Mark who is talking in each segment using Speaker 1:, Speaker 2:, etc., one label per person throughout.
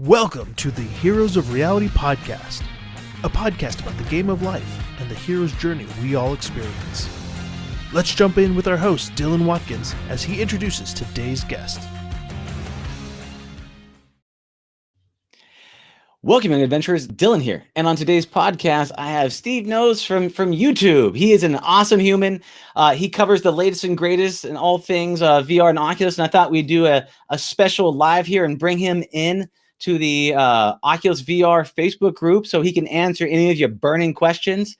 Speaker 1: Welcome to the Heroes of Reality podcast, a podcast about the game of life and the hero's journey we all experience. Let's jump in with our host, Dylan Watkins, as he introduces today's guest.
Speaker 2: Welcome, young adventurers. Dylan here. And on today's podcast, I have SteveKnows from YouTube. He is an awesome human. He covers the latest and greatest in all things VR and Oculus. And I thought we'd do a special live here and bring him in to the Oculus VR Facebook group so he can answer any of your burning questions.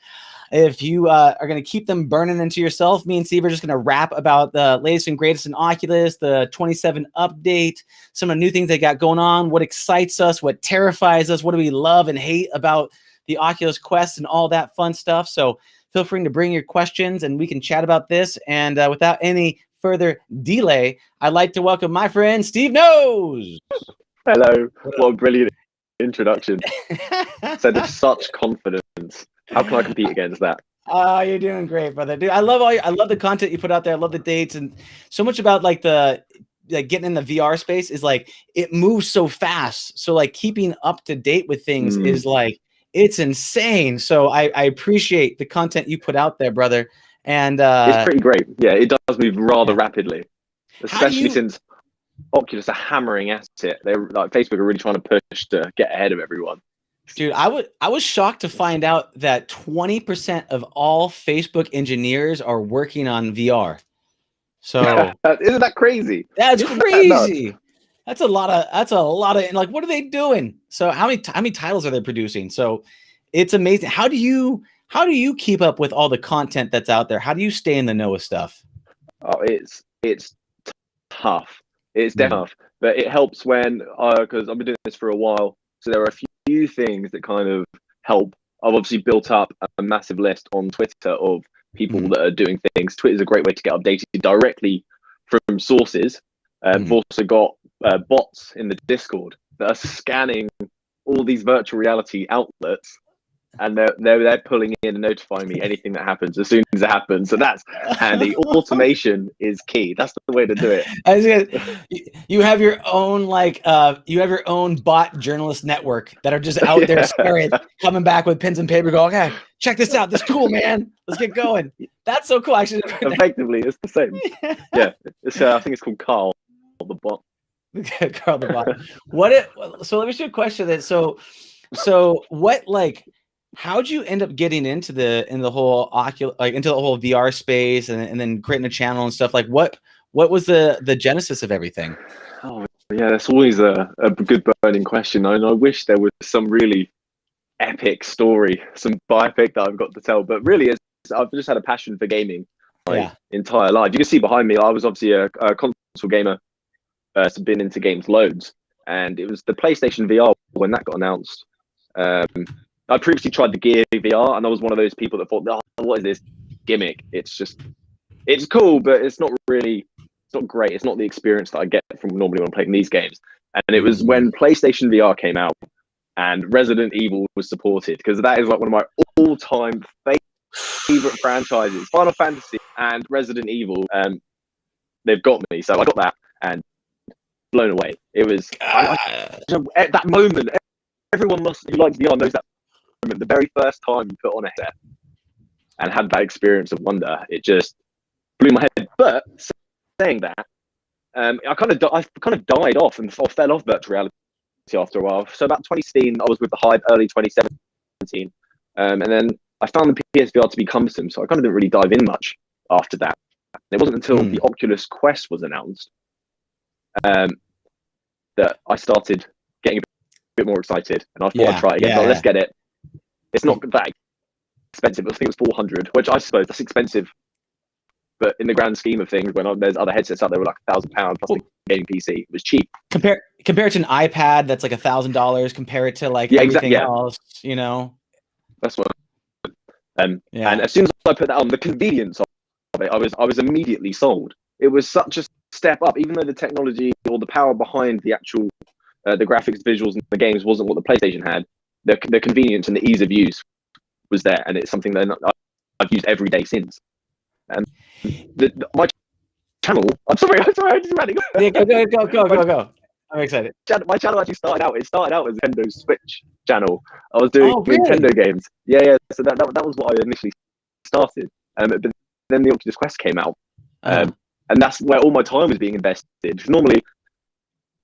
Speaker 2: If you are going to keep them burning into yourself, me and Steve are just going to rap about the latest and greatest in Oculus, the 27 update, some of the new things they got going on, what excites us, what terrifies us, what do we love and hate about the Oculus Quest and all that fun stuff. So feel free to bring your questions and we can chat about this. And without any further delay, I'd like to welcome my friend SteveKnows.
Speaker 3: Hello. What a brilliant introduction. Said with such confidence. How can I compete against that?
Speaker 2: Oh, you're doing great, brother. Dude, I love the content you put out there. I love the dates, and so much about like getting in the VR space is like it moves so fast. So like keeping up to date with things is like it's insane. So I appreciate the content you put out there, brother. And
Speaker 3: it's pretty great. Yeah, it does move rather rapidly, especially since Oculus are hammering at it. They're like Facebook are really trying to push to get ahead of everyone.
Speaker 2: Dude, I was shocked to find out that 20% of all Facebook engineers are working on VR. So
Speaker 3: isn't that crazy?
Speaker 2: That's crazy. That's a lot of like what are they doing? So how many titles are they producing? So it's amazing. How do you keep up with all the content that's out there? How do you stay in the know of stuff?
Speaker 3: Oh, it's tough. It's tough, but it helps when because I've been doing this for a while. So there are a few things that kind of help. I've obviously built up a massive list on Twitter of people that are doing things. Twitter is a great way to get updated directly from sources. I've also got bots in the Discord that are scanning all these virtual reality outlets, and they're pulling in and notifying me anything that happens as soon as it happens. So that's handy. Automation is key. That's the way to do it.
Speaker 2: You have your own you have your own bot journalist network that are just out there staring, coming back with pens and paper. Go, okay, check this out. This is cool, man. Let's get going. That's so cool. Actually,
Speaker 3: effectively, it's the same. Yeah, I think it's called Carl the bot.
Speaker 2: Carl the bot. So let me ask you a question. Then, so what how'd you end up getting into the whole Oculus, into the whole VR space and then creating a channel and stuff? Like what was the genesis of everything?
Speaker 3: Oh yeah, that's always a good burning question. I wish there was some really epic story, some biopic that I've got to tell, but really I've just had a passion for gaming my entire life. You can see behind me, I was obviously a console gamer, so been into games loads, and it was the PlayStation VR when that got announced. I previously tried the Gear VR, and I was one of those people that thought, oh, what is this gimmick? It's cool, but it's not great. It's not the experience that I get from normally when I'm playing these games. And it was when PlayStation VR came out and Resident Evil was supported, because that is like one of my all-time favorite franchises. Final Fantasy and Resident Evil, they've got me. So I got that and blown away. It was at that moment, everyone who likes VR knows that. The very first time you put on a headset and had that experience of wonder, it just blew my head. But saying that, I kind of died off and fell off virtual reality after a while. So about 2016, I was with the hype. Early 2017, and then I found the PSVR to be cumbersome, so I kind of didn't really dive in much after that. It wasn't until the Oculus Quest was announced that I started getting a bit more excited, and I thought I'd try it again. So let's get it. It's not that expensive. I think it was $400, which I suppose that's expensive. But in the grand scheme of things, when there's other headsets out there were like £1,000 plus the gaming PC, it was cheap.
Speaker 2: Compare it to an iPad that's like $1,000. Compare it to everything else.
Speaker 3: That's what. And as soon as I put that on, the convenience of it, I was immediately sold. It was such a step up, even though the technology or the power behind the actual the graphics, visuals, and the games wasn't what the PlayStation had. The convenience and the ease of use was there, and it's something that I've used every day since. And my channel, I'm sorry, I just ran it.
Speaker 2: Yeah, go. I'm excited.
Speaker 3: My channel actually started out. It started out as a Nintendo Switch channel. I was doing
Speaker 2: Really?
Speaker 3: Nintendo games. Yeah. So that was what I initially started. But then the Oculus Quest came out, and that's where all my time was being invested. Normally,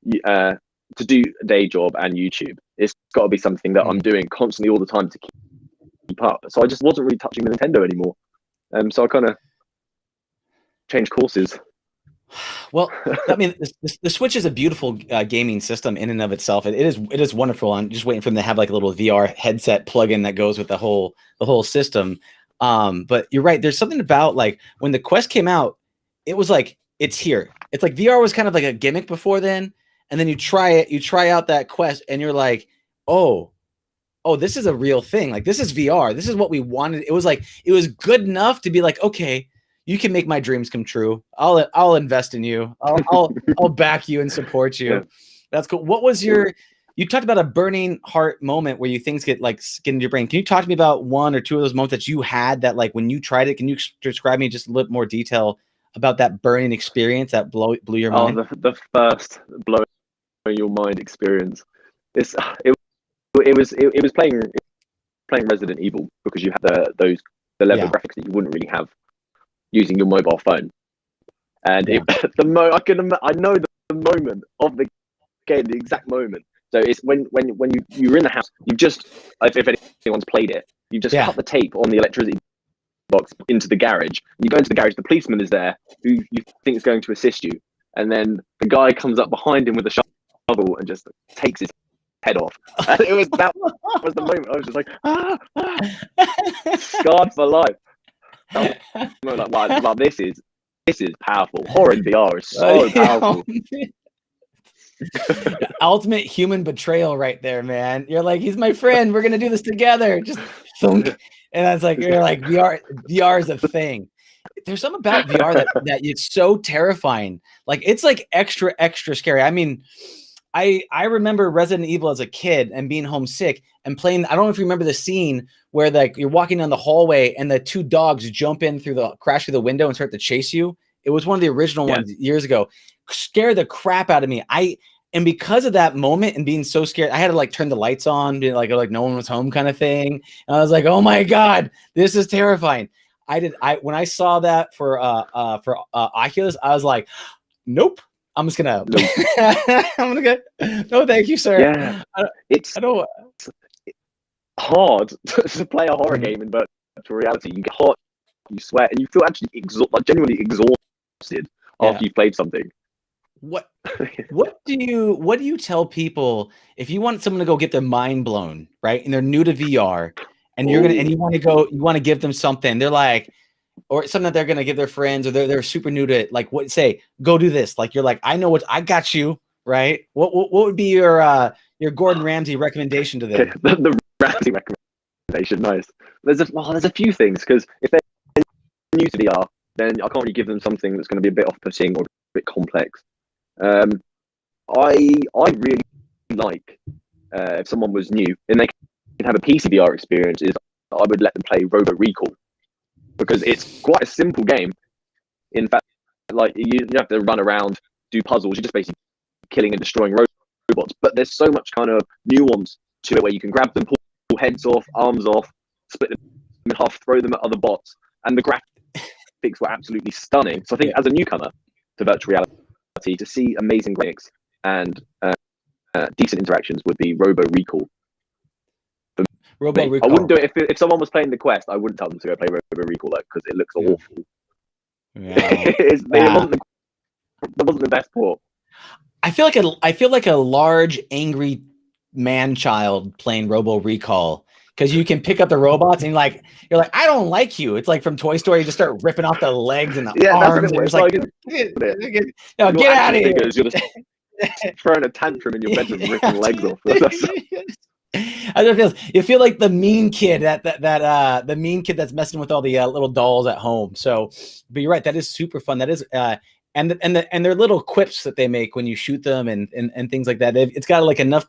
Speaker 3: to do a day job and YouTube, it's got to be something that I'm doing constantly all the time to keep up. So I just wasn't really touching the Nintendo anymore. So I kind of changed courses.
Speaker 2: Well, I mean, the Switch is a beautiful gaming system in and of itself. It is wonderful. I'm just waiting for them to have like a little VR headset plug-in that goes with the whole system. But you're right. There's something about like when the Quest came out, it was like it's here. It's like VR was kind of like a gimmick before then, and then you try out that Quest, and you're like, oh, this is a real thing. Like this is VR. This is what we wanted. It was like it was good enough to be like, okay, you can make my dreams come true. I'll invest in you. I'll back you and support you. Yeah. That's cool. What was you talked about a burning heart moment where things get like skin in your brain. Can you talk to me about one or two of those moments that you had that like when you tried it? Can you describe me just a little more detail about that burning experience that blew your mind?
Speaker 3: The first blowing your mind experience. It was playing Resident Evil because you have the level of graphics that you wouldn't really have using your mobile phone, and I know the moment of the game, the exact moment. So it's when you're in the house, you've just, if anyone's played it, you've just cut the tape on the electricity box into the garage. You go into the garage, the policeman is there who you think is going to assist you, and then the guy comes up behind him with a shovel and just takes his head off. And that was the moment I was just like, scarred for life. Like, wow, this is powerful. Horror in VR is so powerful.
Speaker 2: Ultimate human betrayal right there, man. You're like, he's my friend. We're gonna do this together. Just thunk. And I was like, you're like, VR is a thing. There's something about VR that it's so terrifying. Like it's like extra scary. I mean, I remember Resident Evil as a kid and being homesick and playing. I don't know if you remember the scene where like you're walking down the hallway and the two dogs jump in crash through the window and start to chase you. It was one of the original ones years ago. Scared the crap out of me. And because of that moment and being so scared, I had to like turn the lights on, be like no one was home kind of thing. And I was like, oh my God, this is terrifying. When I saw that for Oculus, I was like, nope. I'm just gonna. I'm gonna get. No, thank you, sir.
Speaker 3: Yeah, it's hard to play a horror game in virtual reality. You get hot, you sweat, and you feel actually genuinely exhausted after you've played something.
Speaker 2: What do you tell people if you want someone to go get their mind blown, right? And they're new to VR, and you want to give them something. They're like. Or something that they're gonna give their friends, or they're super new to it. Like, go do this. Like, you're like, I know what I got you, right? What would be your Gordon Ramsay recommendation to them?
Speaker 3: the Ramsay recommendation, nice. There's a few things because if they're new to VR, then I can't really give them something that's going to be a bit off-putting or a bit complex. I really like if someone was new and they can have a PC VR experience. Is I would let them play Robo Recall. Because it's quite a simple game. In fact, like you have to run around, do puzzles. You're just basically killing and destroying robots. But there's so much kind of nuance to it where you can grab them, pull heads off, arms off, split them in half, throw them at other bots. And the graphics were absolutely stunning. So I think as a newcomer to virtual reality, to see amazing graphics and decent interactions would be Robo Recall. I wouldn't do it if someone was playing the Quest. I wouldn't tell them to go play Robo Recall because it looks awful. That wasn't the best port.
Speaker 2: I feel like a large angry man child playing Robo Recall because you can pick up the robots and you're like I don't like you. It's like from Toy Story. You just start ripping off the legs and the arms. And it's like get out of here.
Speaker 3: You're just throwing a tantrum in your bedroom, ripping legs off.
Speaker 2: How it feels. You feel like the mean kid the mean kid that's messing with all the little dolls at home. So, but you're right. That is super fun. That is and their little quips that they make when you shoot them and things like that. It's got like enough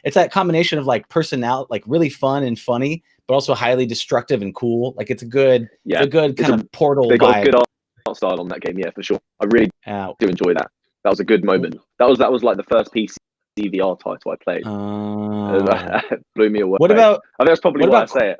Speaker 2: It's that combination of like personality, like really fun and funny, but also highly destructive and cool. Like it's a good kind of Portal.
Speaker 3: They got
Speaker 2: vibe.
Speaker 3: a good art style on that game, yeah, for sure. I really do enjoy that. That was a good moment. That was like the first PC VR title I played. Blew me away.
Speaker 2: What about?
Speaker 3: I think that's probably why I say it.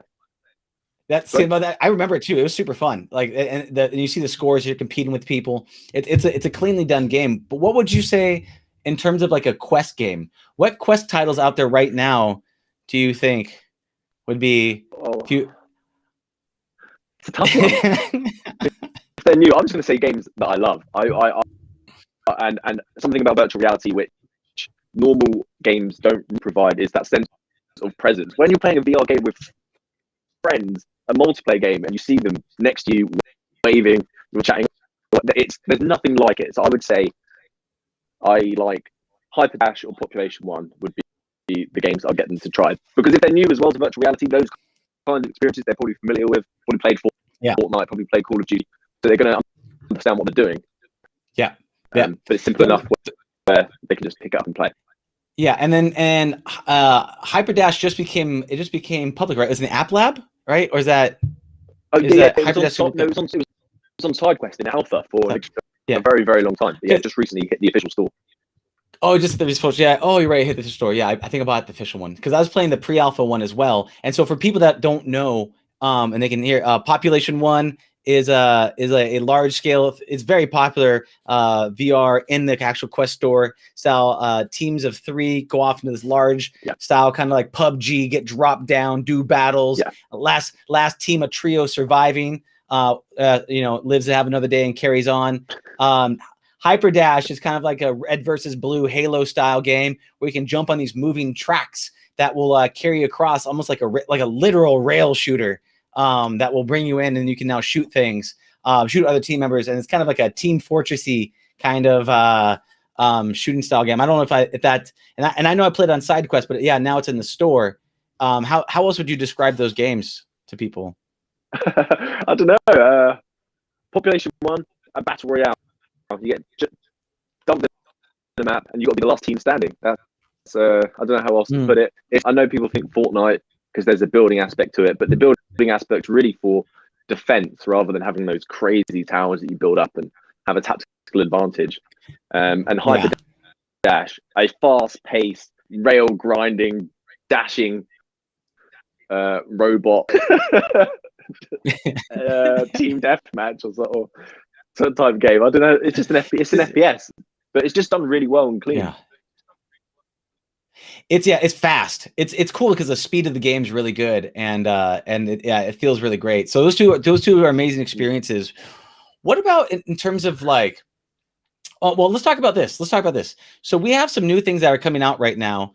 Speaker 2: About that. I remember it too. It was super fun. Like, and you see the scores. You're competing with people. It's a cleanly done game. But what would you say in terms of like a quest game? What quest titles out there right now do you think would be? It's
Speaker 3: a tough one. If they're new, I'm just going to say games that I love. And something about virtual reality which normal games don't provide is that sense of presence. When you're playing a VR game with friends, a multiplayer game, and you see them next to you, waving, you're chatting, there's nothing like it. So I would say I like Hyperdash or Population One would be the games I'll get them to try, because if they're new as well to virtual reality, those kinds of experiences they're probably familiar with, probably played Fortnite, probably played Call of Duty, so they're going to understand what they're doing. But it's simple enough where they can just pick it up and play.
Speaker 2: Yeah, and Hyperdash just became public, right? It was in the App Lab, right? Or is that?
Speaker 3: It was on SideQuest in alpha for a very, very long time. But just recently hit the official store.
Speaker 2: Oh, just the official. Yeah. Oh, you're right. Hit the official store. Yeah, I think I bought the official one because I was playing the pre-alpha one as well. And so for people that don't know, and they can hear, Population One is a large scale. It's very popular VR in the actual Quest store style. Teams of 3 go off into this large style, kind of like PUBG, get dropped down, do battles. Last team, a trio surviving, lives to have another day and carries on. Hyperdash is kind of like a red versus blue Halo style game where you can jump on these moving tracks that will carry you across, almost like a literal rail shooter. That will bring you in, and you can now shoot things, shoot other team members, and it's kind of like a Team Fortressy kind of shooting style game. I don't know if that, and I know I played on SideQuest, but now it's in the store. How else would you describe those games to people?
Speaker 3: I don't know. Population One, a battle royale. You get dumped in the map, and you got to be the last team standing. That's I don't know how else to put it. I know people think Fortnite because there's a building aspect to it, but the building aspect's really for defense rather than having those crazy towers that you build up and have a tactical advantage. And Hyperdash, a fast-paced, rail grinding, dashing robot team deathmatch or some type of game. I don't know. It's just an FPS, but it's just done really well and clean.
Speaker 2: Yeah. It's fast. It's cool because the speed of the game is really good, and it feels really great. So those two are amazing experiences. What about in terms of like? Oh, well, let's talk about this. So we have some new things that are coming out right now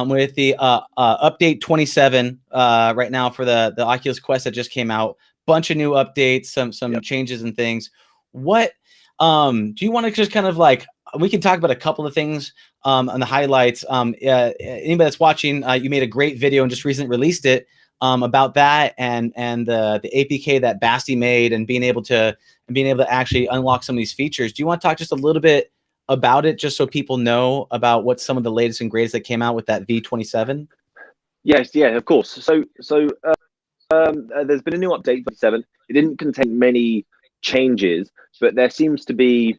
Speaker 2: with the update 27 right now for the Oculus Quest that just came out. Bunch of new updates, some changes and things. What do you want to just kind of like? We can talk about a couple of things on the highlights. Anybody that's watching, you made a great video and just recently released it about that and the APK that Basti made and being able to actually unlock some of these features. Do you want to talk just a little bit about it, just so people know about what some of the latest and greatest that came out with that V27?
Speaker 3: Yes, yeah, of course. So there's been a new update for 7. It didn't contain many changes, but there seems to be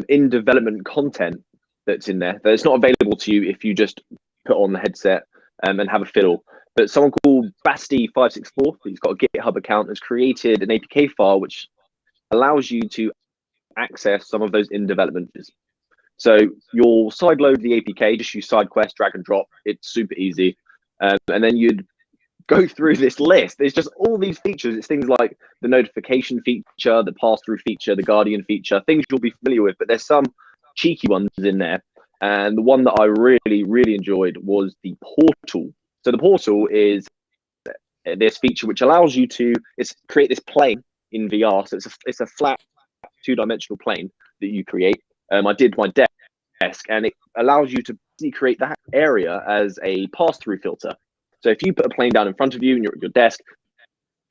Speaker 3: in development content that's in there that's not available to you if you just put on the headset and have a fiddle. But someone called Basti564, he's got a GitHub account, has created an APK file which allows you to access some of those in development. So you'll sideload the APK, just use SideQuest, drag and drop. It's super easy, and then you'd go through this list. There's just all these features. It's things like the notification feature, the pass-through feature, the guardian feature, things you'll be familiar with, but there's some cheeky ones in there. And the one that I really, really enjoyed was the portal. So the portal is this feature which allows you to create this plane in VR. So it's a flat 2-dimensional plane that you create. I did my desk, and it allows you to create that area as a pass-through filter. So if you put a plane down in front of you and you're at your desk,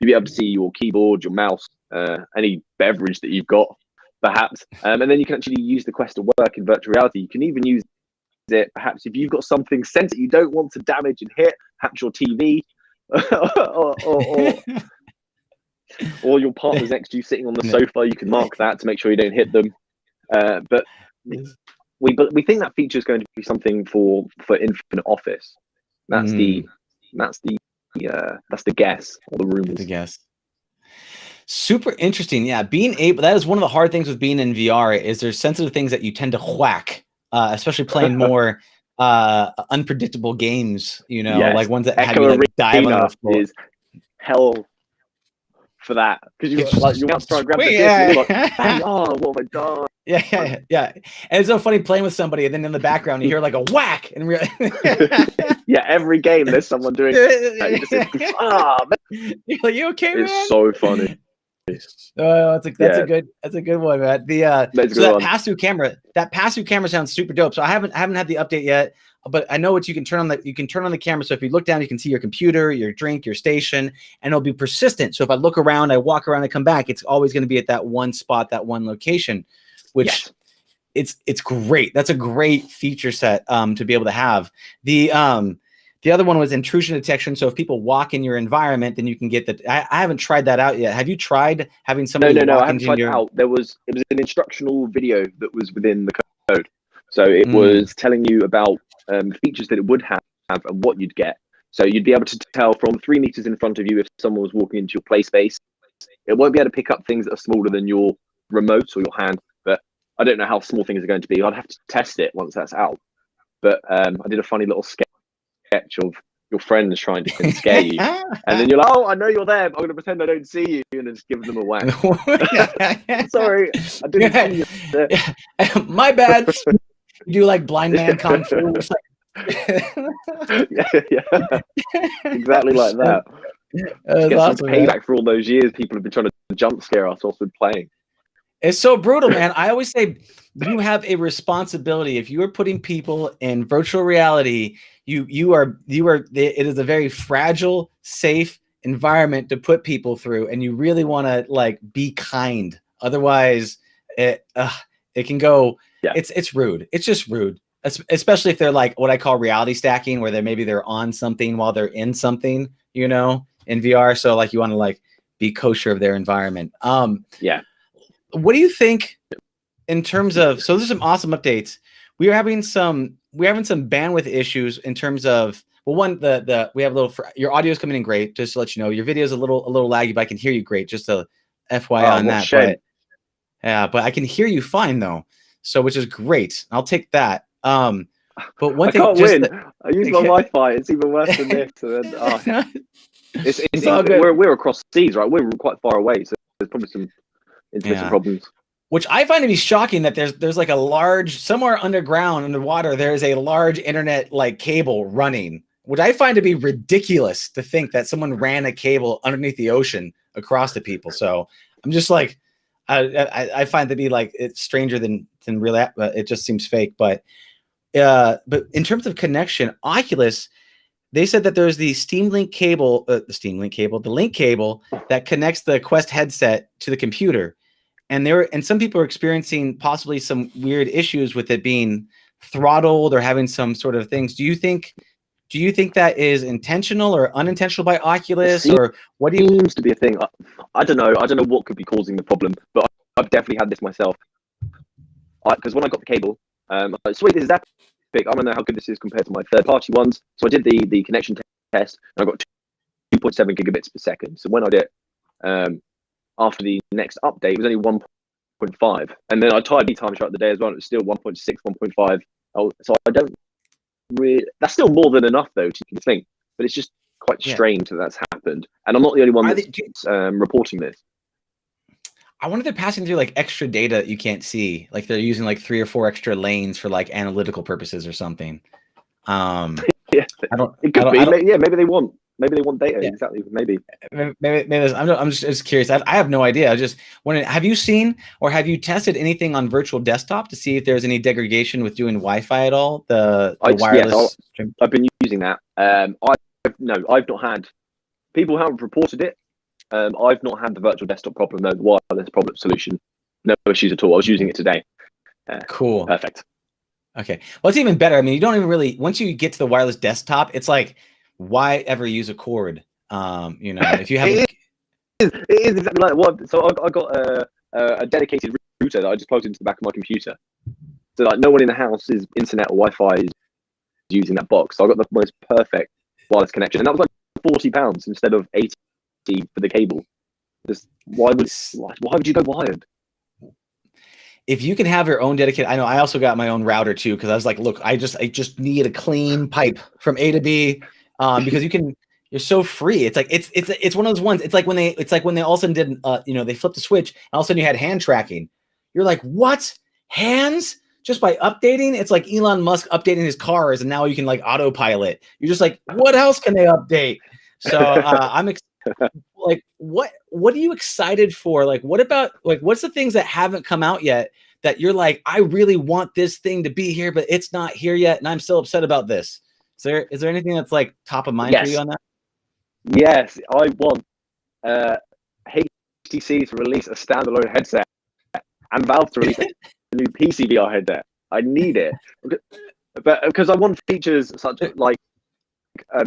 Speaker 3: you'll be able to see your keyboard, your mouse, any beverage that you've got, perhaps. And then you can actually use the Quest to work in virtual reality. You can even use it, perhaps, if you've got something sensitive you don't want to damage and hit, perhaps your TV or your partner's next to you sitting on the sofa. You can mark that to make sure you don't hit them. But we think that feature is going to be something for Infinite Office. That's the guess or the rumors.
Speaker 2: The guess. Super interesting. Yeah, that is one of the hard things with being in VR is there's sensitive things that you tend to whack, especially playing more unpredictable games.
Speaker 3: Yes.
Speaker 2: Like ones that have
Speaker 3: Echo
Speaker 2: you like dive on the floor.
Speaker 3: Is hell for that because you like you want to try and grab the disc and you're like, bang, oh, what have I done?
Speaker 2: Yeah. And it's so funny playing with somebody, and then in the background you hear like a whack, and
Speaker 3: yeah, every game there's someone doing that.
Speaker 2: You're like, you okay, man?
Speaker 3: It's so funny.
Speaker 2: That's a good one, man. That pass-through camera sounds super dope. So I haven't had the update yet, but I know what you can turn on the camera. So if you look down, you can see your computer, your drink, your station, and it'll be persistent. So if I look around, I walk around, I come back, it's always going to be at that one spot, that one location, which it's great. That's a great feature set to be able to have. The other one was intrusion detection. So if people walk in your environment, then you can get that. I haven't tried that out yet. Have you tried having somebody
Speaker 3: No,
Speaker 2: walk
Speaker 3: I haven't
Speaker 2: into
Speaker 3: tried
Speaker 2: your...
Speaker 3: it out. It was an instructional video that was within the code. So it was telling you about features that it would have and what you'd get. So you'd be able to tell from 3 meters in front of you if someone was walking into your play space. It won't be able to pick up things that are smaller than your remote or your hand, but I don't know how small things are going to be. I'd have to test it once that's out. But I did a funny little sketch of your friends trying to scare you, and then you're like, "Oh, I know you're there, but I'm going to pretend I don't see you," and then just give them a whack. Sorry, I didn't see you.
Speaker 2: My bad. You do like blind man kung fu.
Speaker 3: Yeah, exactly like that. Get
Speaker 2: awesome,
Speaker 3: some payback for all those years people have been trying to jump scare us whilst we're playing.
Speaker 2: It's so brutal, man. I always say you have a responsibility. If you are putting people in virtual reality, it is a very fragile, safe environment to put people through, and you really want to like be kind. Otherwise, it can go. Yeah. It's rude. It's just rude, especially if they're like what I call reality stacking, where they're on something while they're in something, in VR. So like you want to like be kosher of their environment.
Speaker 3: Yeah.
Speaker 2: What do you think in terms of, so there's some awesome updates. We're having some bandwidth issues in terms of, well, one, we have your audio is coming in great, just to let you know. Your video is a little laggy, but I can hear you great, just a FYI on that.
Speaker 3: Shame.
Speaker 2: But I can hear you fine though. So, which is great. I'll take that. But one thing,
Speaker 3: I can't win. I use my Wi-Fi. It's even worse than this. It's all good. We're across seas, right? We're quite far away, so there's probably some intermittent problems.
Speaker 2: Which I find to be shocking that there's like a large, somewhere underwater, there is a large internet like cable running, which I find to be ridiculous to think that someone ran a cable underneath the ocean across to people. So I'm just like, I find to be like, it's stranger than real. It just seems fake. But in terms of connection, Oculus, they said that there's the link cable that connects the Quest headset to the computer. And some people are experiencing possibly some weird issues with it being throttled or having some sort of things. Do you think that is intentional or unintentional by Oculus, or what do you?
Speaker 3: Seems to be a thing. I don't know. I don't know what could be causing the problem, but I've definitely had this myself. Because when I got the cable, I'm like, sweet, this is epic. I don't know how good this is compared to my third-party ones. So I did the connection test, and I got 2.7 gigabits per second. So when I did it, after the next update, it was only 1.5, and then I tried many times throughout the day as well. And it was still 1.6, 1.5. So I don't really. That's still more than enough, though, to think. But it's just quite strange that that's happened, and I'm not the only one that's reporting this.
Speaker 2: I wonder if they're passing through like extra data that you can't see, like they're using like 3 or 4 extra lanes for like analytical purposes or something.
Speaker 3: Yeah, it could be. Yeah, maybe they want data. Yeah. Exactly. Maybe.
Speaker 2: I'm just curious. I have no idea. I just wondering, have you seen or have you tested anything on virtual desktop to see if there's any degradation with doing Wi-Fi at all? The wireless.
Speaker 3: Yes, I've been using that. I've not had. People haven't reported it. I've not had the virtual desktop problem, the wireless problem solution. No issues at all. I was using it today.
Speaker 2: Cool.
Speaker 3: Perfect.
Speaker 2: Okay. Well, it's even better. I mean, you don't even really, once you get to the wireless desktop, it's like, why ever use a cord? If you have
Speaker 3: it is exactly like what. So I got a dedicated router that I just plugged into the back of my computer, So like no one in the house is internet or Wi-Fi is using that box. So I got the most perfect wireless connection, and that was like £40 instead of 80 for the cable. Just why would you go wired?
Speaker 2: If you can have your own dedicated, I know I also got my own router too, because I was like, look, I just need a clean pipe from A to B, because you're so free. It's like it's one of those ones. It's like when they all of a sudden did they flipped the switch and all of a sudden you had hand tracking. You're like, what? Hands? Just by updating? It's like Elon Musk updating his cars and now you can like autopilot. You're just like, what else can they update? So I'm like, what are you excited for? Like, what about like what's the things that haven't come out yet that you're like, I really want this thing to be here, but it's not here yet, and I'm still upset about this. Is there anything that's like top of mind for you on that?
Speaker 3: Yes, I want HTC to release a standalone headset and Valve to release a new PC VR headset. I need it, but because I want features such as like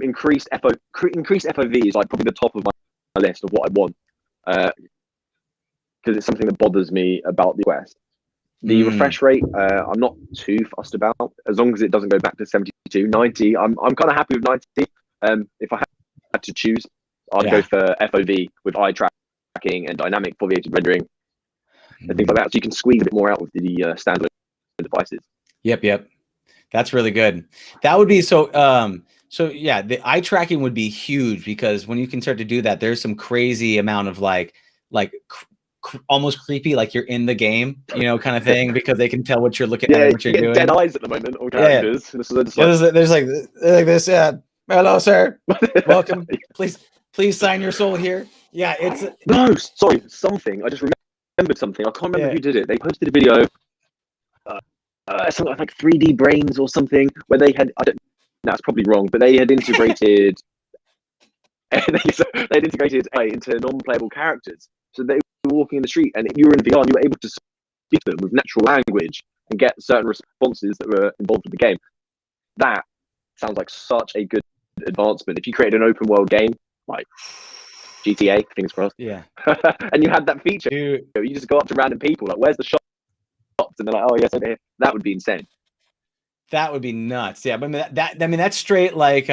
Speaker 3: increased FOV is like probably the top of my list of what I want, because it's something that bothers me about the Quest. The refresh rate, I'm not too fussed about, as long as it doesn't go back to 72, 90. I'm kind of happy with 90. If I had to choose, I'd go for FOV with eye tracking and dynamic foveated rendering and things like that, so you can squeeze a bit more out with the standalone devices.
Speaker 2: Yep. That's really good. That would be so. So yeah, the eye tracking would be huge, because when you can start to do that, there's some crazy amount of like almost creepy, like you're in the game, kind of thing, because they can tell what you're looking at and what you're doing.
Speaker 3: Dead eyes at the moment, all characters.
Speaker 2: There's like this. Hello, sir. Welcome. Please sign your soul here. Yeah, it's
Speaker 3: no. Sorry, something. I just remembered something. I can't remember who did it. They posted a video. Something like 3D brains or something, where they had. That's probably wrong, but they had integrated. they'd integrated AI into non-playable characters, so they were walking in the street, and if you were in VR, and you were able to speak to them with natural language and get certain responses that were involved with the game. That sounds like such a good advancement. If you created an open world game like GTA, fingers crossed, and you had that feature, you just go up to random people, like, where's the shop? And they're like, oh yes, over here. That would be insane.
Speaker 2: That would be nuts. Yeah, but that's straight like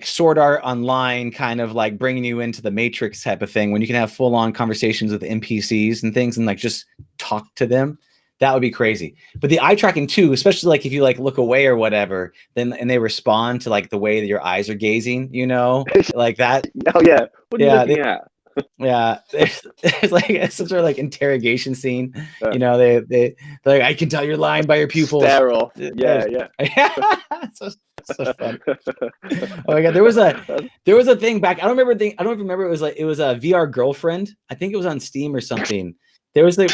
Speaker 2: Sword Art Online, kind of like bringing you into the Matrix type of thing, when you can have full on conversations with NPCs and things and like just talk to them. That would be crazy. But the eye tracking too, especially like if you like look away or whatever, then and they respond to like the way that your eyes are gazing, like that.
Speaker 3: Oh yeah. What are you looking at?
Speaker 2: Yeah, it's like it's some sort of like interrogation scene. They're like, I can tell you're lying by your pupils.
Speaker 3: Stare off. Yeah.
Speaker 2: so fun. Oh my god, there was a thing back. I don't remember. It was a VR girlfriend. I think it was on Steam or something. There was one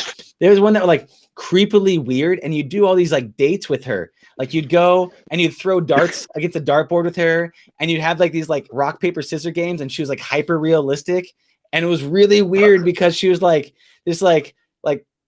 Speaker 2: that was like creepily weird, and you'd do all these like dates with her. Like you'd go and you'd throw darts against a dartboard with her, and you'd have like these like rock paper scissors games, and she was like hyper realistic. And it was really weird because she was like this like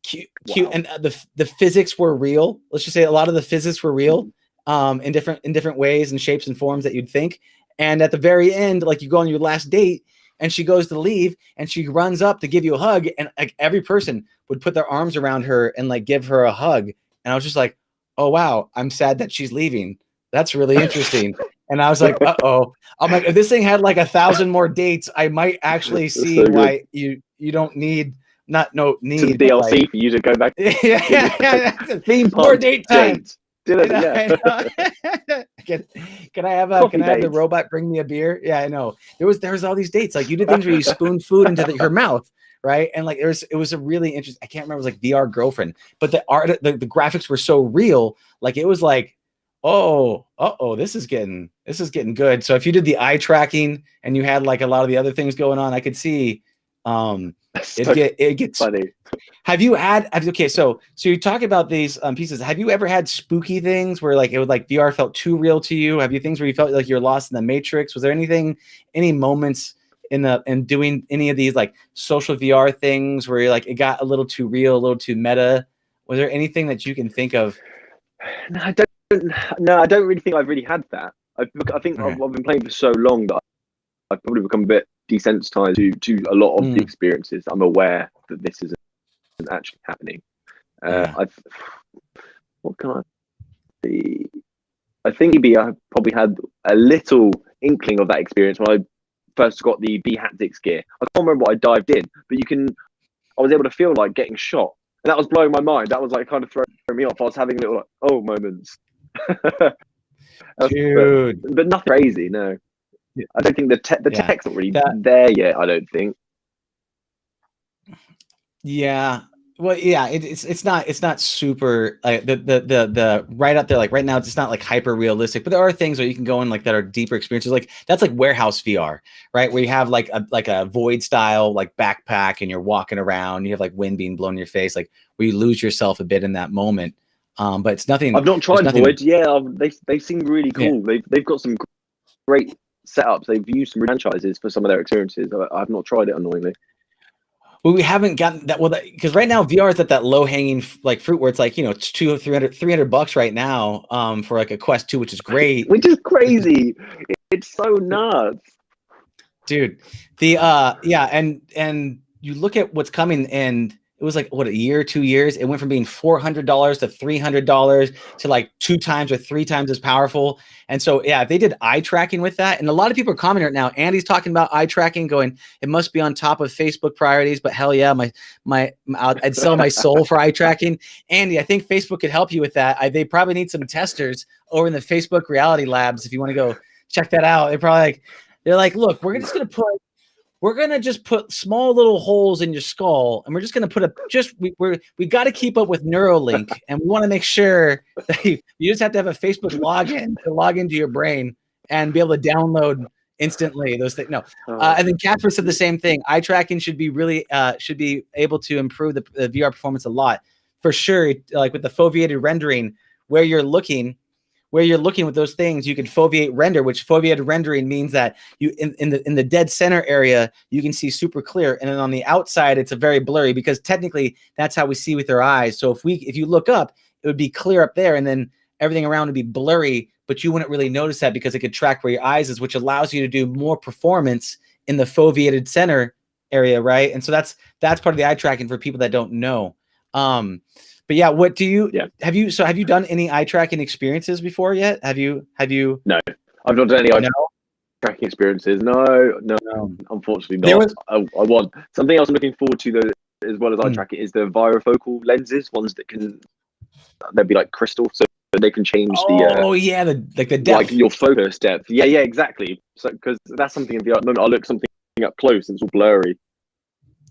Speaker 2: cute, and the physics were real. Let's just say a lot of the physics were real, in different ways and shapes and forms that you'd think. And at the very end, like you go on your last date, and she goes to leave, and she runs up to give you a hug, and like every person would put their arms around her and like give her a hug. And I was just like, oh wow, I'm sad that she's leaving. That's really interesting. And I was like, uh-oh. I'm like, if this thing had like 1,000 more dates, I might actually see why you don't need some
Speaker 3: DLC like, for you to go back.
Speaker 2: Theme park more date time. Can I have the robot bring me a beer? Yeah, I know. There was all these dates. Like you did things where you spoon food into her mouth, right? And like it was a really interesting. I can't remember. It was like VR girlfriend, but the art, the graphics were so real. Like it was like, this is getting good. So if you did the eye tracking and you had like a lot of the other things going on, I could see it gets
Speaker 3: funny.
Speaker 2: So you talk about these pieces. Have you ever had spooky things where like it would like VR felt too real to you? Have you things where you felt like you're lost in the Matrix? Was there any moments in doing any of these like social VR things where you're like it got a little too real, a little too meta? Was there anything that you can think of?
Speaker 3: No, I don't really think I've really had that. I think I've been playing for so long that I've probably become a bit desensitized to a lot of the experiences. I'm aware that this isn't actually happening. what can I see? I think maybe I probably had a little inkling of that experience when I first got the B haptics gear. I can't remember what I dived in, but I was able to feel like getting shot, and that was blowing my mind. That was like kind of throwing me off. I was having little like, oh moments.
Speaker 2: Dude.
Speaker 3: But nothing crazy. No, I don't think the tech's not really there yet. I don't think.
Speaker 2: Yeah. Well, yeah, it's not super the right up there. Like right now, it's not like hyper realistic, but there are things where you can go in like that are deeper experiences. Like that's like warehouse VR, right? Where you have like a void style like backpack and you're walking around, you have like wind being blown in your face, like where you lose yourself a bit in that moment. But it's nothing.
Speaker 3: I've not tried void. Yeah, they seem really cool. Yeah. They've got some great setups. They've used some franchises for some of their experiences. I've not tried it, annoyingly.
Speaker 2: Well, we haven't gotten that. Well, because right now VR is at that low hanging like fruit where it's like, you know, it's $300 right now for like a Quest 2, which is great.
Speaker 3: Which is crazy. It's so nuts.
Speaker 2: Dude. The yeah, and you look at what's coming, and it was like what, a year, 2 years, it went from being $400 to $300 to like 2 times or 3 times as powerful. And so yeah, if they did eye tracking with that, and a lot of people are commenting right now, Andy's talking about eye tracking, going, it must be on top of Facebook priorities, but hell yeah, I'd sell my soul for eye tracking. Andy, I think Facebook could help you with that. They probably need some testers over in the Facebook Reality Labs if you want to go check that out. They're like, look, we're gonna just put small little holes in your skull, and we're just gonna put we got to keep up with Neuralink, and we want to make sure that you just have to have a Facebook login to log into your brain and be able to download instantly those things. No, and then Casper said the same thing. Eye tracking should be able to improve the VR performance a lot, for sure. Like with the foveated rendering, where you're looking with those things, you can foveate render, which foveated rendering means that you in the dead center area, you can see super clear. And then on the outside, it's a very blurry, because technically that's how we see with our eyes. So if you look up, it would be clear up there, and then everything around would be blurry, but you wouldn't really notice that because it could track where your eyes is, which allows you to do more performance in the foveated center area, right? And so that's part of the eye tracking for people that don't know. But yeah, what do you have you done any eye tracking experiences before yet? Have you?
Speaker 3: No, I've not done any eye tracking experiences. No, unfortunately not. I want something else I'm looking forward to though, as well as eye tracking, is the varifocal lenses, ones that they'll be like crystal, so they can change the depth, like your focus depth. Yeah, exactly. So because that's something in VR at the moment, I look something up close and it's all blurry.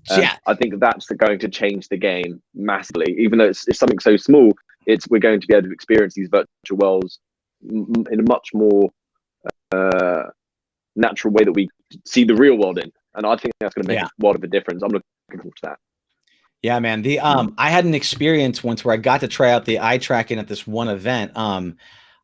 Speaker 3: I think that's going to change the game massively. Even though it's something so small, we're going to be able to experience these virtual worlds in a much more natural way that we see the real world in. And I think that's going to make a lot of a difference. I'm looking forward to that.
Speaker 2: Yeah, man. I had an experience once where I got to try out the eye tracking at this one event. I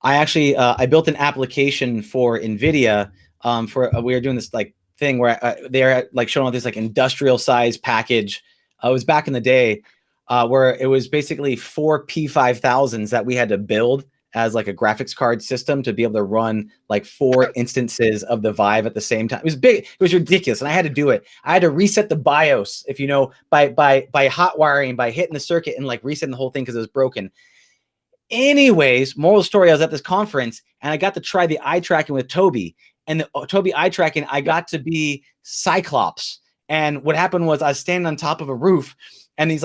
Speaker 2: actually I built an application for NVIDIA we were doing this like thing where they're like showing this like industrial size package. It was back in the day where it was basically 4 P5000s that we had to build as like a graphics card system to be able to run like 4 instances of the Vive at the same time. It was big. It was ridiculous. And I had to do it. I had to reset the BIOS, if you know, by hot wiring, by hitting the circuit and like resetting the whole thing because it was broken. Anyways, moral story, I was at this conference and I got to try the eye tracking with Toby. And the Toby eye tracking, I got to be Cyclops. And what happened was I was standing on top of a roof, and these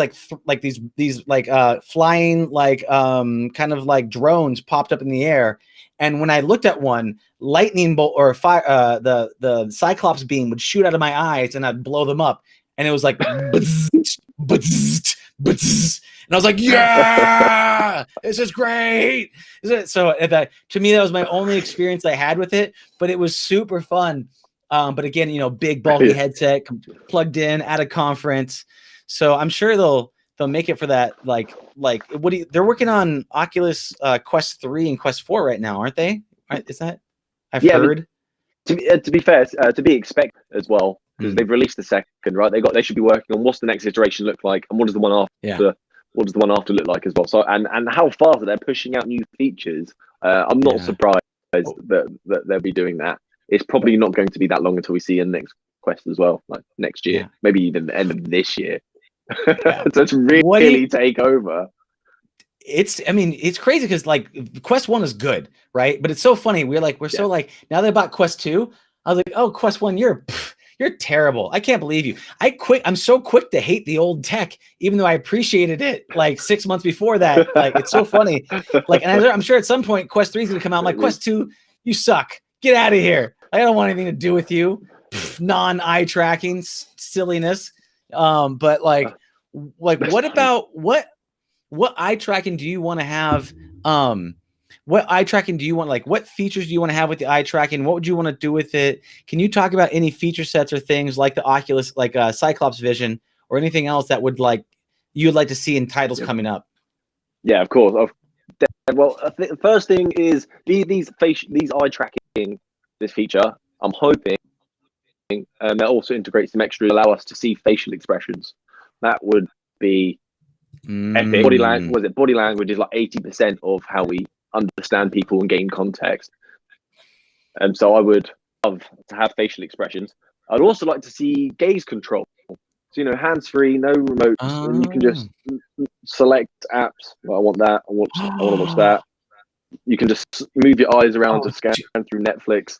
Speaker 2: flying like kind of like drones popped up in the air. And when I looked at one, lightning bolt or fire, the Cyclops beam would shoot out of my eyes, and I'd blow them up. And it was like, and I was like, yeah, this is great. So to me, that was my only experience I had with it, but it was super fun. But again, you know, big bulky headset plugged in at a conference. So I'm sure they'll make it for that. Like they're working on Oculus Quest 3 and Quest 4 right now, aren't they? Is that I've heard?
Speaker 3: To be fair, to be expected as well, because they've released the second, right? They should be working on what's the next iteration look like, and what does the one after? Yeah. What does the one after look like as well? So and how fast they're pushing out new features. I'm not surprised that they'll be doing that. It's probably not going to be that long until we see a next Quest as well, like next year, maybe even the end of this year. So it's really take over.
Speaker 2: I mean, it's crazy because like Quest 1 is good, right? But it's so funny. So like, now they bought Quest 2. I was like, oh, Quest 1, you're terrible. I can't believe you. I'm so quick to hate the old tech, even though I appreciated it like 6 months before that. Like, it's so funny. Like, and I'm sure at some point Quest 3 is going to come out. I'm like, Quest 2, you suck. Get out of here. I don't want anything to do with you. Non-eye tracking silliness. But like what about what eye tracking do you want to have? What eye tracking do you want? Like, what features do you want to have with the eye tracking? What would you want to do with it? Can you talk about any feature sets or things like the Oculus, like Cyclops Vision, or anything else that would you'd like to see in titles coming up?
Speaker 3: Yeah, of course. Well, the first thing is these eye tracking, this feature. I'm hoping that also integrates some extra, allow us to see facial expressions. That would be epic. Body language is like 80% of how we understand people and gain context. And so I would love to have facial expressions. I'd also like to see gaze control. So, hands-free, no remotes, and you can just select apps. Well, I want that. I want to watch that. You can just move your eyes around to scan through Netflix.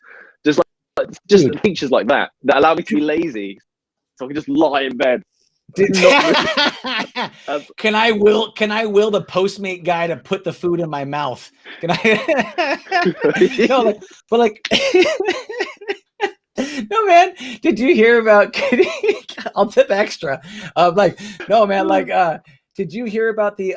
Speaker 3: Just features like that allow me to be lazy, so I can just lie in bed.
Speaker 2: Can I will the Postmate guy to put the food in my mouth? Can I? No, but no, man. Did you hear about? I'll tip extra. No, man. Did you hear about the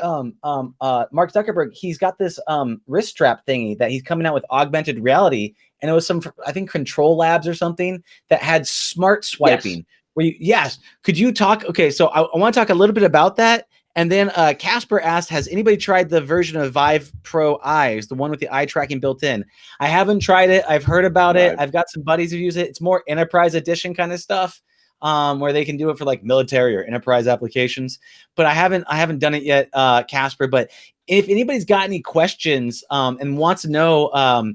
Speaker 2: Mark Zuckerberg? He's got this wrist strap thingy that he's coming out with augmented reality, and it was some, I think, Control Labs or something that had smart swiping. Yes. Could you talk? Okay, so I want to talk a little bit about that. And then Casper asked, has anybody tried the version of Vive Pro Eyes, the one with the eye tracking built in? I haven't tried it. I've heard about it. I've got some buddies who use it. It's more enterprise edition kind of stuff, where they can do it for like military or enterprise applications. But I haven't done it yet, Casper. But if anybody's got any questions and wants to know,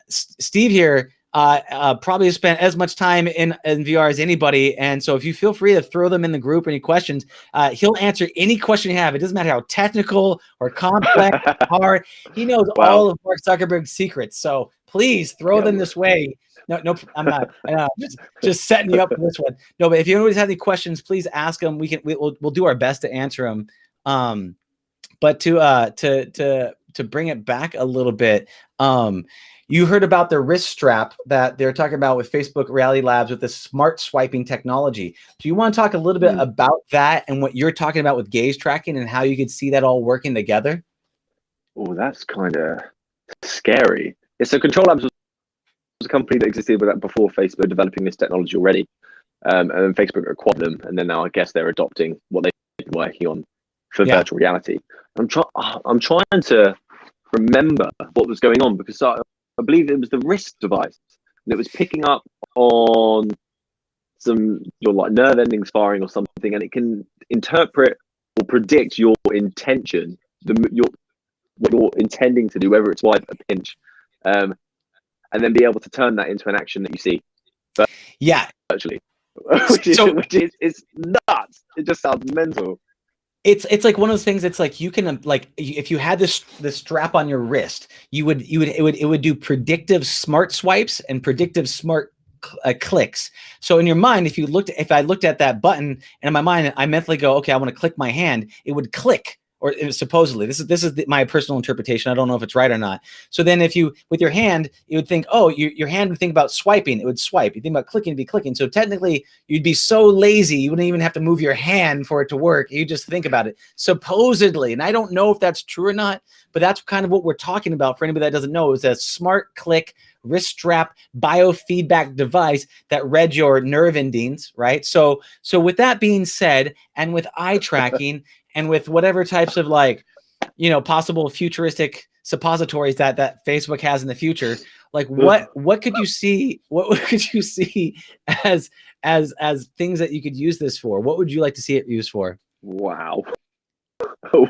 Speaker 2: Steve here probably has spent as much time in VR as anybody. And so if you feel free to throw them in the group, any questions, he'll answer any question you have. It doesn't matter how technical or complex or hard. He knows all of Mark Zuckerberg's secrets. So please throw them this way. No, I'm not. Just setting you up for this one. No, but if you always have any questions, please ask them. We'll do our best to answer them. But to bring it back a little bit, you heard about the wrist strap that they're talking about with Facebook Reality Labs with the smart swiping technology. Do you want to talk a little bit about that and what you're talking about with gaze tracking and how you could see that all working together?
Speaker 3: Oh, that's kind of scary. So Control Labs was a company that existed before Facebook developing this technology already. And then Facebook acquired them. And then now I guess they're adopting what they've been working on for virtual reality. I'm trying to remember what was going on, because I believe it was the wrist device, and it was picking up on your like nerve endings firing or something, and it can interpret or predict your intention, what you're intending to do, whether it's swipe, a pinch, and then be able to turn that into an action that you see. But actually, which is nuts. It just sounds mental.
Speaker 2: It's like one of those things. It's like you can if you had this strap on your wrist, it would do predictive smart swipes and predictive smart clicks. So in your mind, if I looked at that button, and in my mind I mentally go, okay, I want to click my hand, it would click. Or supposedly, this is my personal interpretation. I don't know if it's right or not. So then, if you with your hand, you would think, oh, your hand would think about swiping. It would swipe. You think about clicking, it'd be clicking. So technically, you'd be so lazy, you wouldn't even have to move your hand for it to work. You just think about it. Supposedly, and I don't know if that's true or not, but that's kind of what we're talking about. For anybody that doesn't know, is a smart click wrist strap biofeedback device that read your nerve endings, right? So with that being said, and with eye tracking. And with whatever types of possible futuristic suppositories that Facebook has in the future, like what could you see? What could you see as things that you could use this for? What would you like to see it used for?
Speaker 3: Wow. You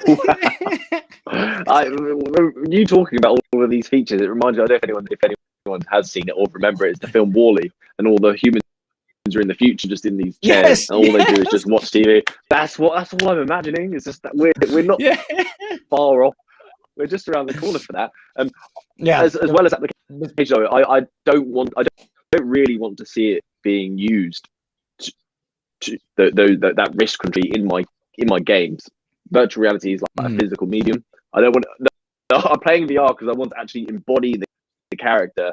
Speaker 3: talking about all of these features, it reminds me. I don't know if anyone has seen it or remember it. It's the film WALL-E, and all the humans are in the future, just in these chairs, and all they do is just watch TV. That's all I'm imagining. It's just that we're not far off. We're just around the corner for that. As well as application, I don't really want to see it being used to that risk country in my games. Virtual reality is like a physical medium. I don't want. I'm playing VR because I want to actually embody the character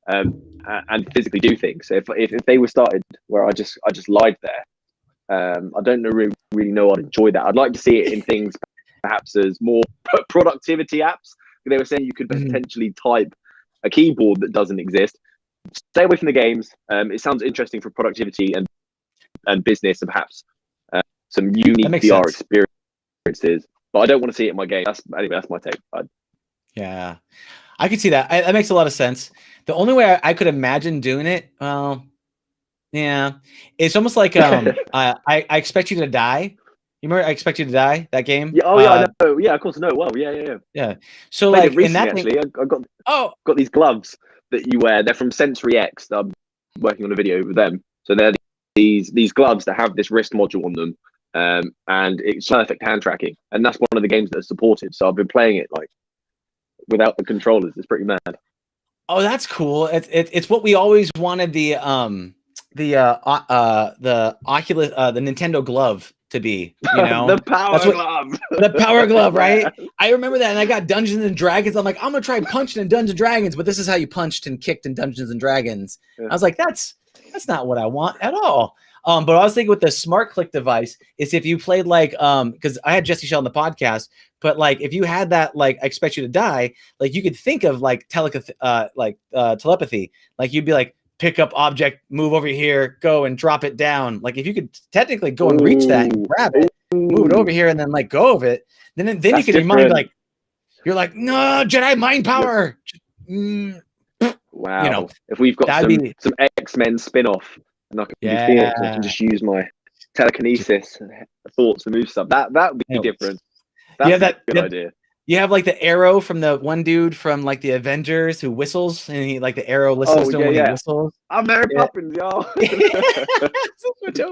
Speaker 3: and physically do things. So if they were started where I just lied there, I don't really know I'd enjoy that. I'd like to see it in things perhaps as more productivity apps. They were saying you could potentially type a keyboard that doesn't exist. Stay away from the games. It sounds interesting for productivity and business, and perhaps some unique VR experiences. But I don't want to see it in my game. That's my take.
Speaker 2: Yeah, I could see that. That makes a lot of sense. The only way I could imagine doing it, well, yeah, it's almost like I Expect You to Die. You remember I Expect You to Die, that game?
Speaker 3: Yeah. Oh yeah, I know. Yeah, of course I know. Well, yeah.
Speaker 2: So
Speaker 3: like
Speaker 2: in that
Speaker 3: actually, I got these gloves that you wear. They're from Sensory X. I'm working on a video with them. So they're these gloves that have this wrist module on them, and it's perfect hand tracking. And that's one of the games that are supported. So I've been playing it like without the controllers. It's pretty mad.
Speaker 2: Oh, that's cool. It's what we always wanted the Oculus, the Nintendo glove to be, you know.
Speaker 3: The glove.
Speaker 2: The power glove, right? I remember that, and I got Dungeons and Dragons. I'm like, I'm gonna try punching in Dungeons and Dragons, but this is how you punched and kicked in Dungeons and Dragons. Yeah. I was like, that's not what I want at all. But I was thinking with the Smart Click device is if you played like because I had Jesse Shell on the podcast, but like if you had that like I Expect You to Die, like you could think of like telepathy, like you'd be like, pick up object, move over here, go and drop it down. Like if you could technically go and reach that and grab it, move it over here, and then let go of it, then you could in your mind like, you're like, no, Jedi mind power.
Speaker 3: Wow.
Speaker 2: You know,
Speaker 3: if we've got some X-Men spin-off and I can just use my telekinesis and thoughts to move stuff, that would be different. That's a good idea.
Speaker 2: You have like the arrow from the one dude from like the Avengers who whistles, and he like the arrow listens to him when he whistles.
Speaker 3: I'm Mary Poppins, y'all.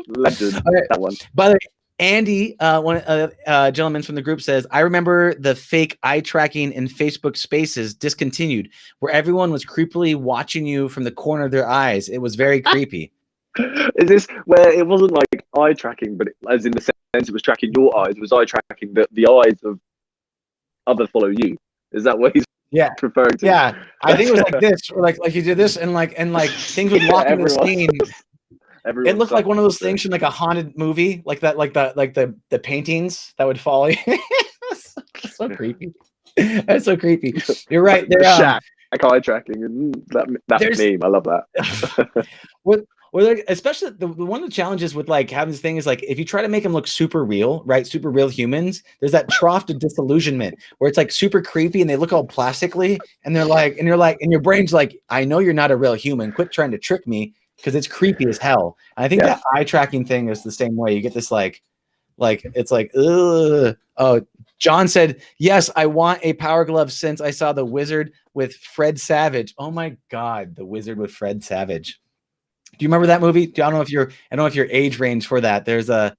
Speaker 3: Legend. That one.
Speaker 2: By the way, Andy, one gentleman from the group says, I remember the fake eye tracking in Facebook Spaces discontinued, where everyone was creepily watching you from the corner of their eyes. It was very creepy.
Speaker 3: Is this where it wasn't like eye tracking, but as in the sense it was tracking your eyes? It was eye tracking the eyes of other follow you? Is that what he's referring to?
Speaker 2: Yeah, I think it was like this, or like you did this, and like things would walk in the scene. It looked like one of those things from like a haunted movie, like that, like the paintings that would follow you. So creepy. That's so creepy. You're right.
Speaker 3: Shack eye tracking, and that meme. I love that.
Speaker 2: Or like, especially one of the challenges with like having this thing is like if you try to make them look super real, right? Super real humans, there's that trough to disillusionment where it's like super creepy and they look all plastically, and they're like, and you're like, and your brain's like, I know you're not a real human. Quit trying to trick me, because it's creepy as hell. And I think that eye tracking thing is the same way. You get this like it's like, ugh. Oh, John said, yes, I want a power glove since I saw The Wizard with Fred Savage. Oh my God, The Wizard with Fred Savage. Do you remember that movie? I don't know if your age range for that. There's was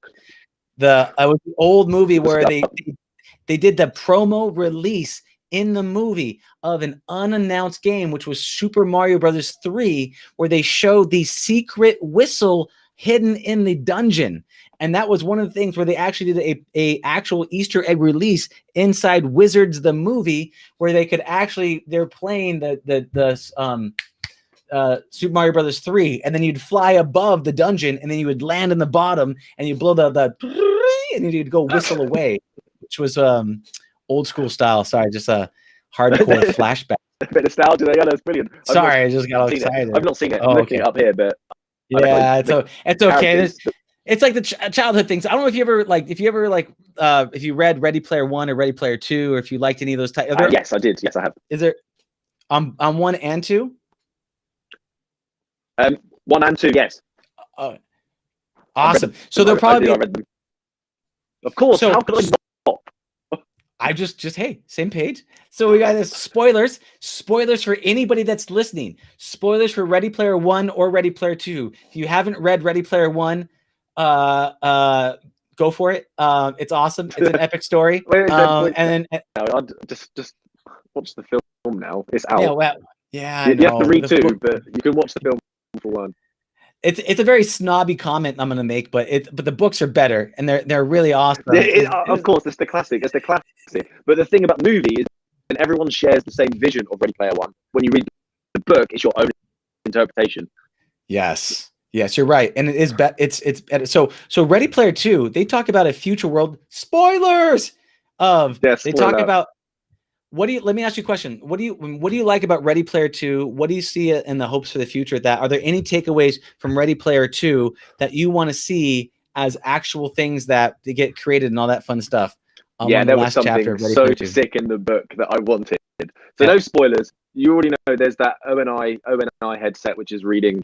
Speaker 2: the old movie where they did the promo release in the movie of an unannounced game, which was Super Mario Brothers 3, where they showed the secret whistle hidden in the dungeon. And that was one of the things where they actually did a actual Easter egg release inside Wizards the movie, where they could actually, they're playing the Super Mario Brothers 3, and then you'd fly above the dungeon, and then you would land in the bottom, and you blow the and then you'd go whistle away, which was old school style. Sorry, just a hardcore flashback.
Speaker 3: A bit nostalgia there. Yeah, that's brilliant.
Speaker 2: Sorry, I just got all excited.
Speaker 3: I've not seen it. I'm looking it up here, but
Speaker 2: yeah, it's okay. It's like the childhood things. I don't know if you ever if you read Ready Player One or Ready Player Two, or if you liked any of those types.
Speaker 3: Yes, I did. Yes, I have.
Speaker 2: Is there on 1 and 2?
Speaker 3: 1 and 2, yes.
Speaker 2: Awesome. So they'll probably
Speaker 3: I read them. Of course. So, how could I not?
Speaker 2: I just hey, same page. So we got this spoilers for anybody that's listening. Spoilers for Ready Player One or Ready Player Two. If you haven't read Ready Player One, go for it. It's awesome. It's an epic story. And then
Speaker 3: I'll just watch the film now. It's out.
Speaker 2: Yeah, well, yeah.
Speaker 3: You have to read two, but you can watch the film for one.
Speaker 2: It's a very snobby comment I'm gonna make, but the books are better and they're really awesome.
Speaker 3: Of course, it's the classic. It's the classic. But the thing about the movie is, and everyone shares the same vision of Ready Player One. When you read the book, it's your own interpretation.
Speaker 2: Yes, you're right, and it is so Ready Player Two. They talk about a future world. Spoilers of they talk about. Let me ask you a question. What do you like about Ready Player 2? What do you see in the hopes for the future of that? Are there any takeaways from Ready Player 2 that you want to see as actual things that they get created and all that fun stuff?
Speaker 3: Yeah, there was something so sick in the book that I wanted. So no spoilers. You already know there's that ONI headset, which is reading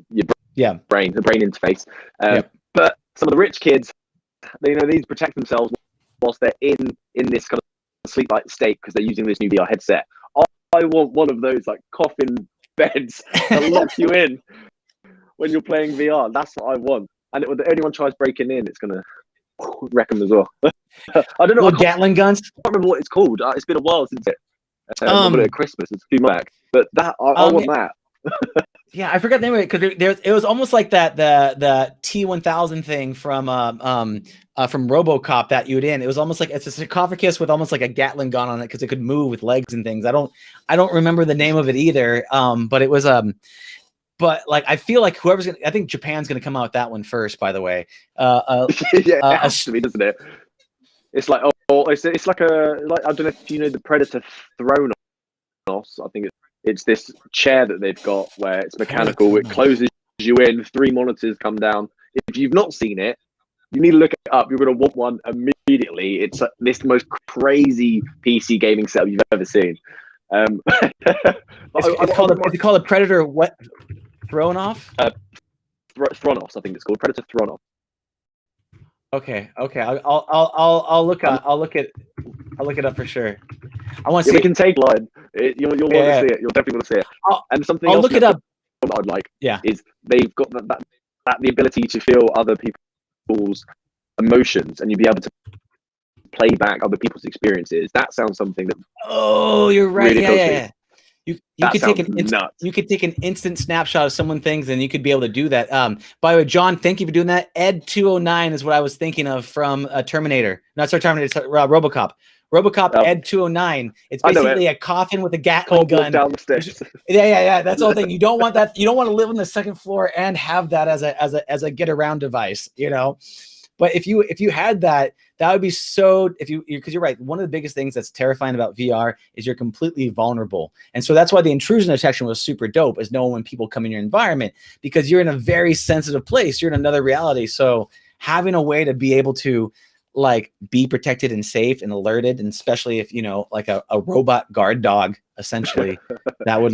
Speaker 3: your brain, the brain interface. But some of the rich kids, they need to protect themselves whilst they're in this kind of sleep-like state because they're using this new VR headset. I want one of those like coffin beds to lock you in when you're playing VR. That's what I want. And if anyone tries breaking in, it's gonna wreck them as well. I don't know.
Speaker 2: Little Gatling guns.
Speaker 3: I can't remember what it's called. It's been a while since it. At Christmas, it's a few months back. But that I want that.
Speaker 2: Yeah, I forgot the name of it because it was almost like the T-1000 thing from RoboCop that you'd in. It was almost like it's a sarcophagus with almost like a Gatling gun on it because it could move with legs and things. I don't remember the name of it either. But it was but like I feel like I think Japan's gonna come out with that one first. By the way,
Speaker 3: it has to be, doesn't it? It's like it's like I don't know if you know the Predator Thronos. I think it's this chair that they've got where it's mechanical. It closes you in. 3 monitors come down. If you've not seen it, you need to look it up. You're going to want one immediately. It's this most crazy PC gaming setup you've ever seen.
Speaker 2: It's called a Predator what? Thronos?
Speaker 3: Thronos, I think it's called Predator Thronos.
Speaker 2: Okay. I'll look it up for sure. I want to see.
Speaker 3: We can take line. You'll want to see it. You'll definitely want to see it. And something else
Speaker 2: look it up.
Speaker 3: I'd like is they've got that the ability to feel other people's emotions, and you'll be able to play back other people's experiences. That sounds something that.
Speaker 2: Oh, you're right.
Speaker 3: Really
Speaker 2: Yeah. You could take an instant snapshot of someone's things, and you could be able to do that. By the way, John, thank you for doing that. Ed 209 is what I was thinking of from Terminator. Not sorry, Terminator. RoboCop. Ed 209. It's basically a coffin with a Gatling gun
Speaker 3: down the stairs.
Speaker 2: Yeah. That's the whole thing. You don't want that. You don't want to live on the second floor and have that as a get around device. But if you had that would be so. Because you're right. One of the biggest things that's terrifying about VR is you're completely vulnerable, and so that's why the intrusion detection was super dope. Is knowing when people come in your environment because you're in a very sensitive place. You're in another reality. So having a way to be able to like be protected and safe and alerted, and especially if like a robot guard dog, essentially, that would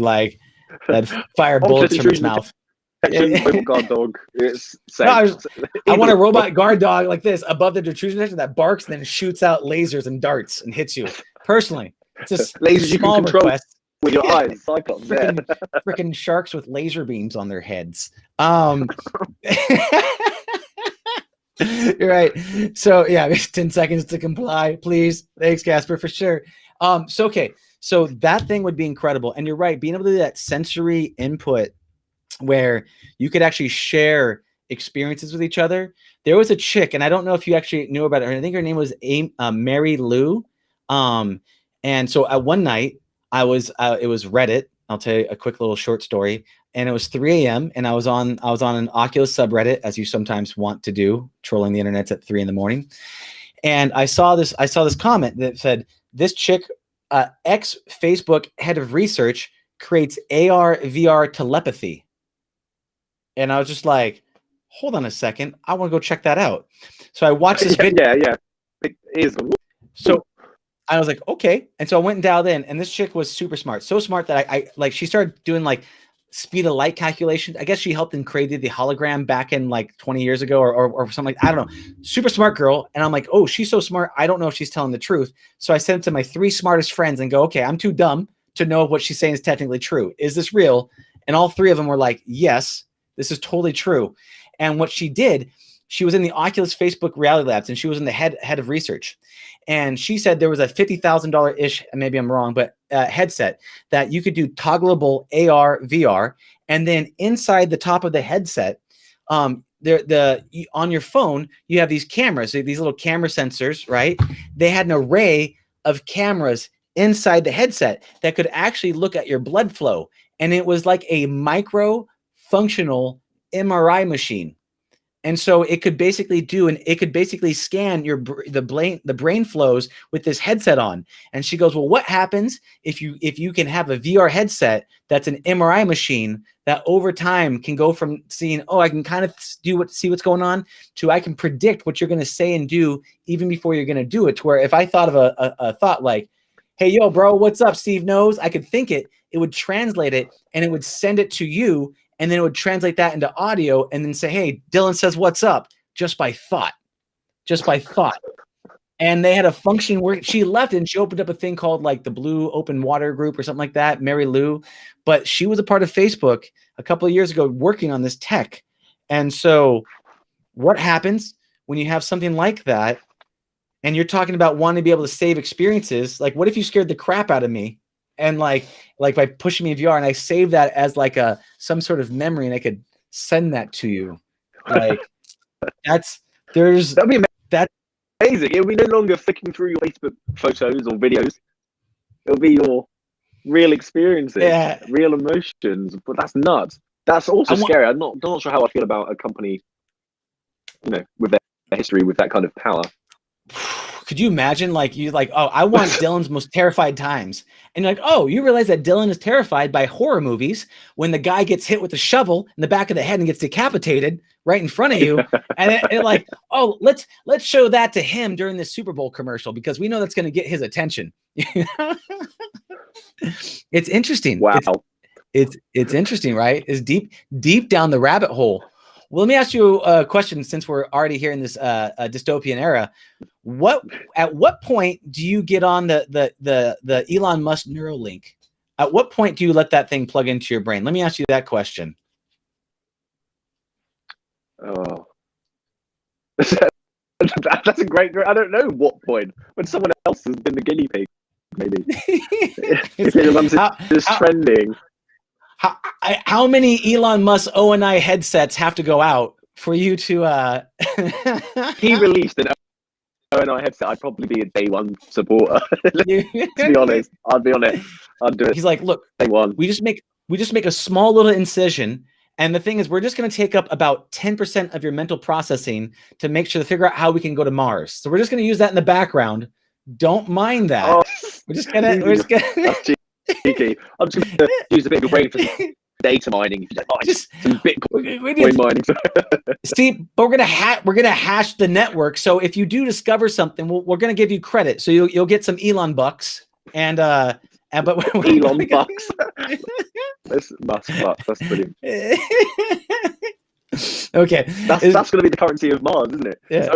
Speaker 2: that'd fire bullets from its mouth.
Speaker 3: Guard dog. It's safe.
Speaker 2: I want a robot guard dog like this above the intrusion detection that barks and then shoots out lasers and darts and hits you. Personally, it's just
Speaker 3: lasers you can control
Speaker 2: request.
Speaker 3: With your eyes, Cyclops.
Speaker 2: Freaking sharks with laser beams on their heads. You're right. So yeah, 10 seconds to comply, please. Thanks, Casper, for sure. So that thing would be incredible. And you're right, being able to do that sensory input where you could actually share experiences with each other. There was a chick, and I don't know if you actually knew about her. I think her name was Mary Lou. And so at one night, it was Reddit. I'll tell you a quick little short story. And it was 3 a.m. and I was on an Oculus subreddit, as you sometimes want to do, trolling the internet at 3 a.m. And I saw this comment that said, this chick, ex Facebook head of research, creates AR VR telepathy. And I was just like, hold on a second, I want to go check that out. So I watched this video.
Speaker 3: Yeah. It is.
Speaker 2: So I was like, okay. And so I went and dialed in, and this chick was super smart. So smart that I she started doing like speed of light calculation. I guess she helped and created the hologram back in like 20 years ago or something like, I don't know. Super smart girl. And I'm like, oh, she's so smart. I don't know if she's telling the truth. So I sent it to my 3 smartest friends and go, okay, I'm too dumb to know what she's saying is technically true. Is this real? And all 3 of them were like, yes, this is totally true. And what she did, she was in the Oculus Facebook Reality Labs, and she was in the head of research. And she said there was a $50,000-ish, maybe I'm wrong, but headset that you could do toggleable AR, VR, and then inside the top of the headset, on your phone, you have these cameras, these little camera sensors, right? They had an array of cameras inside the headset that could actually look at your blood flow, and it was like a micro functional MRI machine. And so it could basically scan the brain flows with this headset on. And she goes, well, what happens if you can have a VR headset that's an MRI machine that over time can go from seeing, oh, I can kind of see what's going on, to I can predict what you're going to say and do even before you're going to do it. To where if I thought of a thought like, hey, yo, bro, what's up? SteveKnows. I could think it would translate it, and it would send it to you. And then it would translate that into audio and then say, hey, Dylan says, what's up? Just by thought. And they had a function where she left and she opened up a thing called like the Blue Open Water Group or something like that, Mary Lou. But she was a part of Facebook a couple of years ago working on this tech. And so what happens when you have something like that and you're talking about wanting to be able to save experiences? Like, what if you scared the crap out of me? And like by pushing me in VR, and I save that as like some sort of memory, and I could send that to you. Like that'd
Speaker 3: be amazing. It'll be no longer flicking through your Facebook photos or videos. It'll be your real experiences, real emotions. But that's nuts. That's also scary. I'm not sure how I feel about a company, with their history with that kind of power.
Speaker 2: Could you imagine oh, I want Dylan's most terrified times. And you're like, oh, you realize that Dylan is terrified by horror movies when the guy gets hit with a shovel in the back of the head and gets decapitated right in front of you. And it like, oh, let's show that to him during this Super Bowl commercial because we know that's going to get his attention. It's interesting.
Speaker 3: Wow.
Speaker 2: It's interesting, right? It's deep down the rabbit hole. Well, let me ask you a question since we're already here in this dystopian era. At what point do you get on the Elon Musk Neuralink? At what point do you let that thing plug into your brain? Let me ask you that question.
Speaker 3: Oh, that's a great. I don't know what point. When someone else has been the guinea pig, maybe. If Elon is trending.
Speaker 2: How many Elon Musk O&I headsets have to go out for you to?
Speaker 3: He released an O&I headset. I'd probably be a day one supporter. To be honest, I'd be on it. I'd do it.
Speaker 2: He's like, look,
Speaker 3: day one.
Speaker 2: We just make a small little incision, and the thing is, we're just going to take up about 10% of your mental processing to make sure to figure out how we can go to Mars. So we're just going to use that in the background. Don't mind that.
Speaker 3: Oh,
Speaker 2: we're just gonna.
Speaker 3: Cheeky. I'm just going to use a bit of your brain for data mining. Just some Bitcoin mining.
Speaker 2: Steve, but we're gonna hash the network. So if you do discover something, we're gonna give you credit. So you'll get some Elon bucks but
Speaker 3: Elon bucks. That's Musk bucks. That's brilliant.
Speaker 2: Okay,
Speaker 3: that's going to be the currency of Mars, isn't it?
Speaker 2: Yeah.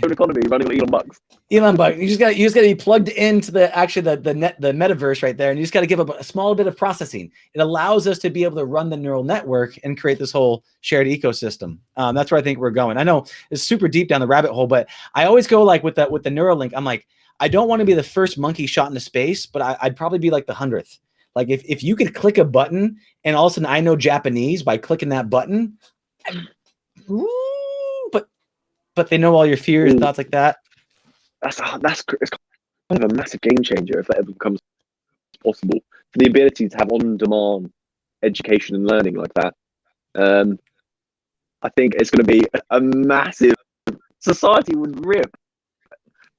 Speaker 3: Own economy running on Elon bucks.
Speaker 2: Elon bucks. You just got to be plugged into the metaverse right there, and you just got to give up a small bit of processing. It allows us to be able to run the neural network and create this whole shared ecosystem. That's where I think we're going. I know it's super deep down the rabbit hole, but I always go like with the Neuralink. I'm like, I don't want to be the first monkey shot into space, but I'd probably be like the 100th. Like if you could click a button and all of a sudden I know Japanese by clicking that button. But they know all your fears and thoughts like that.
Speaker 3: It's kind of a massive game changer if that ever becomes possible. For the ability to have on-demand education and learning like that, I think it's going to be a massive. Society would rip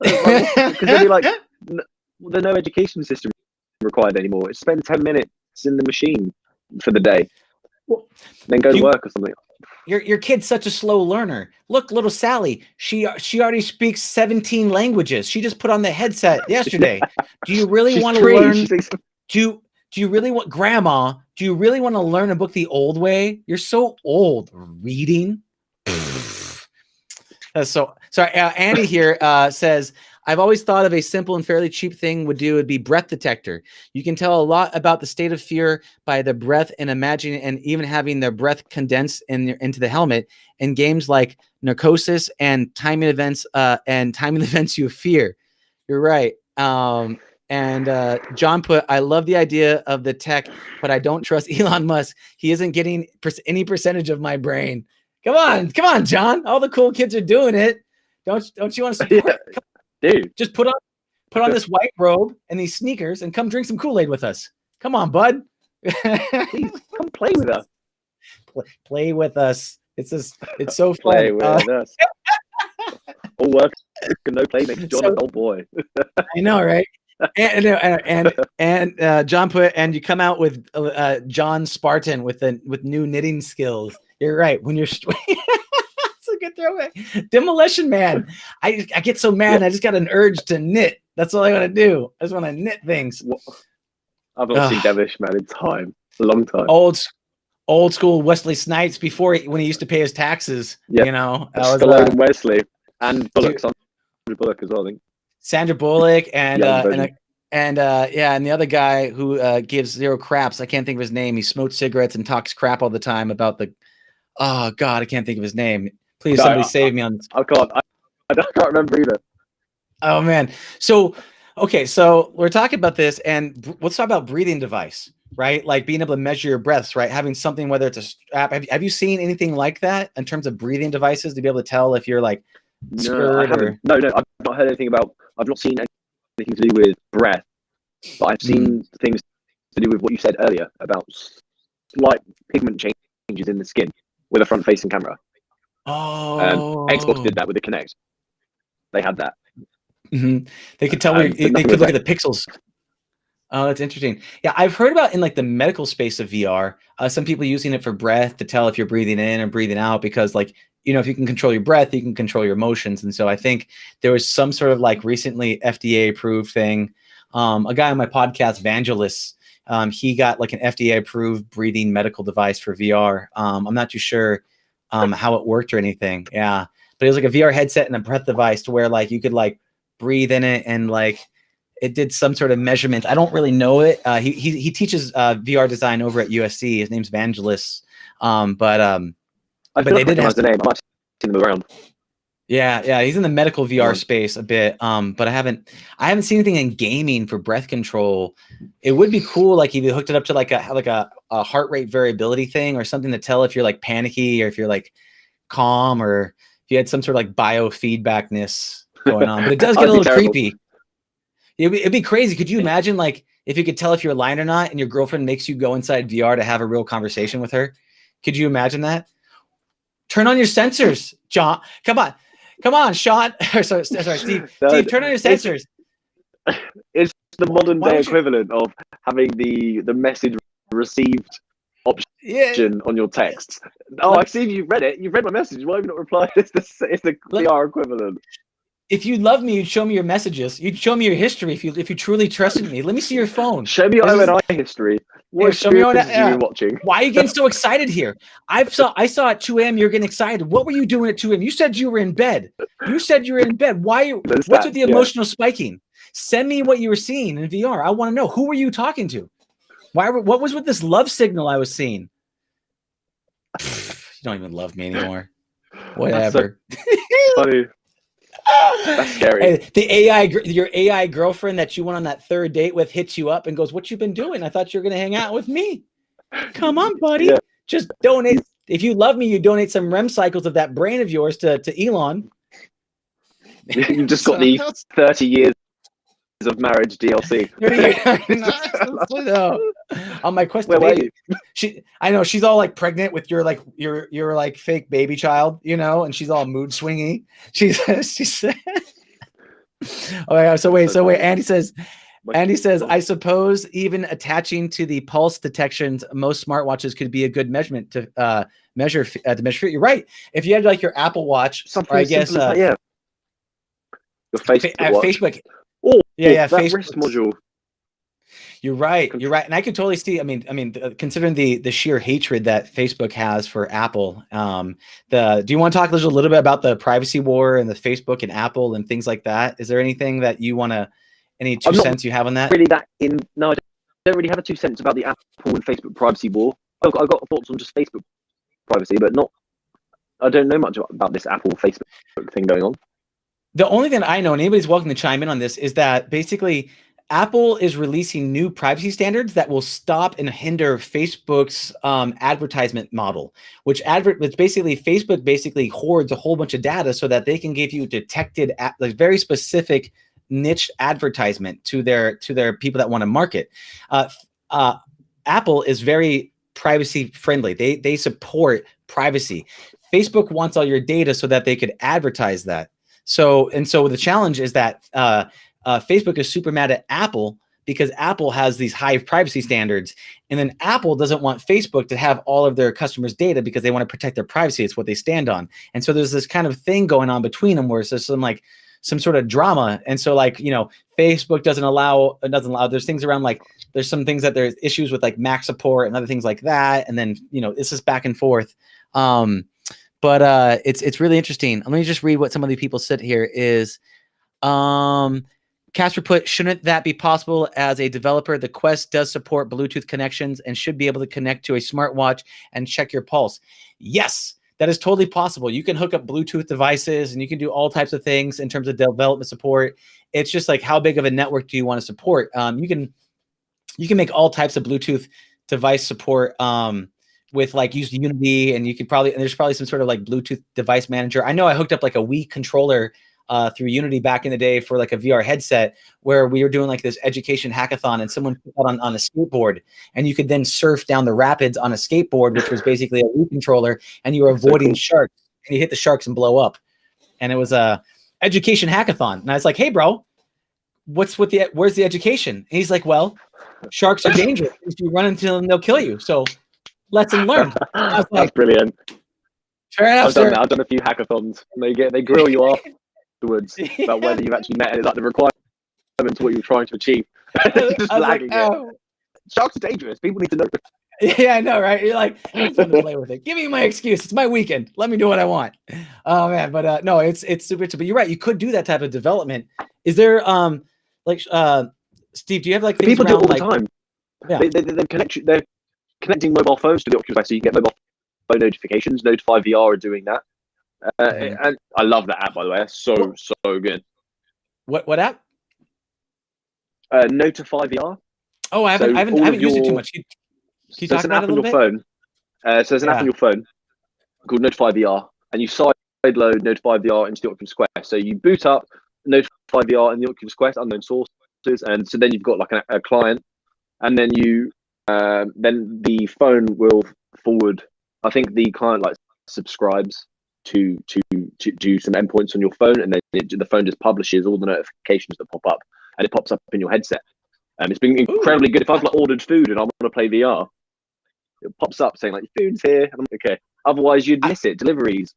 Speaker 3: because they'd be like, there's no education system required anymore. It's spend 10 minutes in the machine for the day, then go to work or something.
Speaker 2: Your kid's such a slow learner. Look, little Sally, she already speaks 17 languages. She just put on the headset yesterday. Do you really want to learn? Do you really want, Grandma? Do you really want to learn a book the old way? You're so old. Reading. So sorry. Andy here says, I've always thought of a simple and fairly cheap thing would be breath detector. You can tell a lot about the state of fear by the breath and imagining and even having their breath condensed into the helmet in games like Narcosis and timing events you fear. You're right. And John put, I love the idea of the tech, but I don't trust Elon Musk. He isn't getting any percentage of my brain. Come on, John. All the cool kids are doing it. Don't you want to support?
Speaker 3: Yeah, dude,
Speaker 2: just put on this white robe and these sneakers and come drink some Kool-Aid with us. Come on, bud.
Speaker 3: Please, come play with us.
Speaker 2: Play with us. It's so fun.
Speaker 3: Play with us. All work and no play makes John an old boy.
Speaker 2: I know, right? And John put, and you come out with John Spartan with new knitting skills. You're right. When you're it's a good throwback. Demolition Man. I get so mad. I just got an urge to knit. That's all I want to do. I just want to knit things.
Speaker 3: I've not seen Demolition Man in time. A long time.
Speaker 2: Old school Wesley Snipes when he used to pay his taxes.
Speaker 3: Yeah.
Speaker 2: You know,
Speaker 3: Stallone and Wesley and Bullock. Sandra Bullock as well, I think.
Speaker 2: Sandra Bullock and the other guy who gives zero craps. I can't think of his name. He smokes cigarettes and talks crap all the time about the. Oh God, I can't think of his name. Please, somebody save me on this.
Speaker 3: I can't. I can't remember either.
Speaker 2: Oh man. So we're talking about this, and let's talk about breathing device, right? Like being able to measure your breaths, right? Having something, whether it's a strap. Have you seen anything like that in terms of breathing devices to be able to tell if you're like scared or?
Speaker 3: No, I've not heard anything about. I've not seen anything to do with breath, but I've seen things to do with what you said earlier about slight pigment changes in the skin with a front-facing camera.
Speaker 2: Oh,
Speaker 3: Xbox did that with the Kinect. They had that.
Speaker 2: Mm-hmm. They could tell. They could look at the pixels. Oh, that's interesting. Yeah, I've heard about in like the medical space of VR, some people using it for breath to tell if you're breathing in or breathing out, because like, you know, if you can control your breath, you can control your emotions. And so I think there was some sort of like recently FDA approved thing. A guy on my podcast, Vangelis, he got like an FDA approved breathing medical device for VR. I'm not too sure how it worked or anything. Yeah, but it was like a VR headset and a breath device to where like you could like breathe in it and like it did some sort of measurement. I don't really know it. He teaches VR design over at USC. His name's Vangelis. But they did have
Speaker 3: the name. I might have seen him around.
Speaker 2: Yeah, he's in the medical VR space a bit. But I haven't seen anything in gaming for breath control. It would be cool, like if you hooked it up to like a heart rate variability thing or something to tell if you're like panicky or if you're like calm or if you had some sort of like biofeedbackness going on. But it does get a little creepy. It'd be crazy. Could you imagine like if you could tell if you're lying or not, and your girlfriend makes you go inside VR to have a real conversation with her? Could you imagine that? Turn on your sensors, John. Come on, Sean. sorry, Steve. Steve, turn on your sensors.
Speaker 3: It's the modern day equivalent of having the message received option on your texts. Oh, I've seen you've read it. You've read my message. Why have you not replied? It's the VR equivalent.
Speaker 2: If you love me, you'd show me your messages. You'd show me your history if you truly trusted me. Let me see your phone.
Speaker 3: Show me your ONI history. What
Speaker 2: show me your
Speaker 3: you watching?
Speaker 2: Why are you getting so excited here? I saw at 2 a.m. you're getting excited. What were you doing at 2 a.m.? You said you were in bed. Why? What's with the emotional spiking? Send me what you were seeing in VR. I want to know. Who were you talking to? What was with this love signal I was seeing? You don't even love me anymore. Whatever.
Speaker 3: Funny. That's scary.
Speaker 2: Hey, your AI girlfriend that you went on that third date with hits you up and goes, "What you been doing? I thought you were going to hang out with me. Come on, buddy. Yeah. Just donate. If you love me, you donate some REM cycles of that brain of yours to Elon."
Speaker 3: You just got the 30 years of marriage DLC.
Speaker 2: No. On my quest
Speaker 3: to
Speaker 2: baby. I know she's all like pregnant with your like fake baby child, you know, and she's all mood swingy. She said, so wait. Andy says, I suppose even attaching to the pulse detections, most smartwatches could be a good measurement to measure. You're right. If you had like your Apple Watch,
Speaker 3: something
Speaker 2: or I guess
Speaker 3: your Facebook watch.
Speaker 2: Facebook.
Speaker 3: Oh,
Speaker 2: yeah,
Speaker 3: that
Speaker 2: Facebook
Speaker 3: wrist module.
Speaker 2: You're right. You're right. And I could totally see, considering the sheer hatred that Facebook has for Apple, do you want to talk a little bit about the privacy war and the Facebook and Apple and things like that? Is there anything that you want to, any 2 cents you have on that?
Speaker 3: Really no, I don't really have a 2 cents about the Apple and Facebook privacy war. I've got thoughts on just Facebook privacy, but I don't know much about this Apple Facebook thing going on.
Speaker 2: The only thing I know, and anybody's welcome to chime in on this, is that basically Apple is releasing new privacy standards that will stop and hinder Facebook's advertisement model, which basically Facebook basically hoards a whole bunch of data so that they can give you detected, like very specific niche advertisement to their people that want to market. Apple is very privacy friendly. They support privacy. Facebook wants all your data so that they could advertise that. So the challenge is that Facebook is super mad at Apple because Apple has these high privacy standards, and then Apple doesn't want Facebook to have all of their customers' data because they want to protect their privacy. It's what they stand on. And so there's this kind of thing going on between them where it's some sort of drama. And so Facebook doesn't allow, there's things around there's some things that there's issues with Mac support and other things like that. And then, it's just back and forth. But it's really interesting. Let me just read what some of the people said here is, Casper put, shouldn't that be possible as a developer? The Quest does support Bluetooth connections and should be able to connect to a smartwatch and check your pulse. Yes, that is totally possible. You can hook up Bluetooth devices and you can do all types of things in terms of development support. It's just how big of a network do you want to support? You can make all types of Bluetooth device support, with use Unity, and you could there's probably some sort of Bluetooth device manager. I know I hooked up a Wii controller through Unity back in the day for a VR headset where we were doing this education hackathon, and someone put that on a skateboard, and you could then surf down the rapids on a skateboard, which was basically a Wii controller, and you were avoiding sharks, and you hit the sharks and blow up. And it was a education hackathon. And I was like, hey bro, where's the education? And he's like, well, sharks are dangerous. If you run into them, they'll kill you. So lesson learned. I was
Speaker 3: That's brilliant.
Speaker 2: Fair enough,
Speaker 3: I've done a few hackathons. They grill you afterwards about whether you've actually met the requirements of what you're trying to achieve. Just flagging it. Sharks are dangerous. People need to know.
Speaker 2: Yeah, I know, right? You're I'm fun to play with it. Give me my excuse. It's my weekend. Let me do what I want. Oh man, but no, it's super. But you're right. You could do that type of development. Is there Steve? Do you have things
Speaker 3: people
Speaker 2: around,
Speaker 3: do it all the time? Yeah, they're connecting mobile phones to the Oculus Quest, so you get mobile phone notifications. Notify VR are doing that, and I love that app, by the way. That's so good.
Speaker 2: What app?
Speaker 3: Notify VR.
Speaker 2: Oh, I haven't used it too much. Can you talk about it a little bit?
Speaker 3: So there's an app on your phone called Notify VR, and you sideload Notify VR into the Oculus Quest. So you boot up Notify VR in the Oculus Quest, unknown sources, and so then you've got a client, and then then the phone will forward. I think the client subscribes to do some endpoints on your phone, and then the phone just publishes all the notifications that pop up, and it pops up in your headset. It's been incredibly good. If I've ordered food and I want to play VR, it pops up saying food's here. And I'm okay. Otherwise, you'd miss it. Deliveries,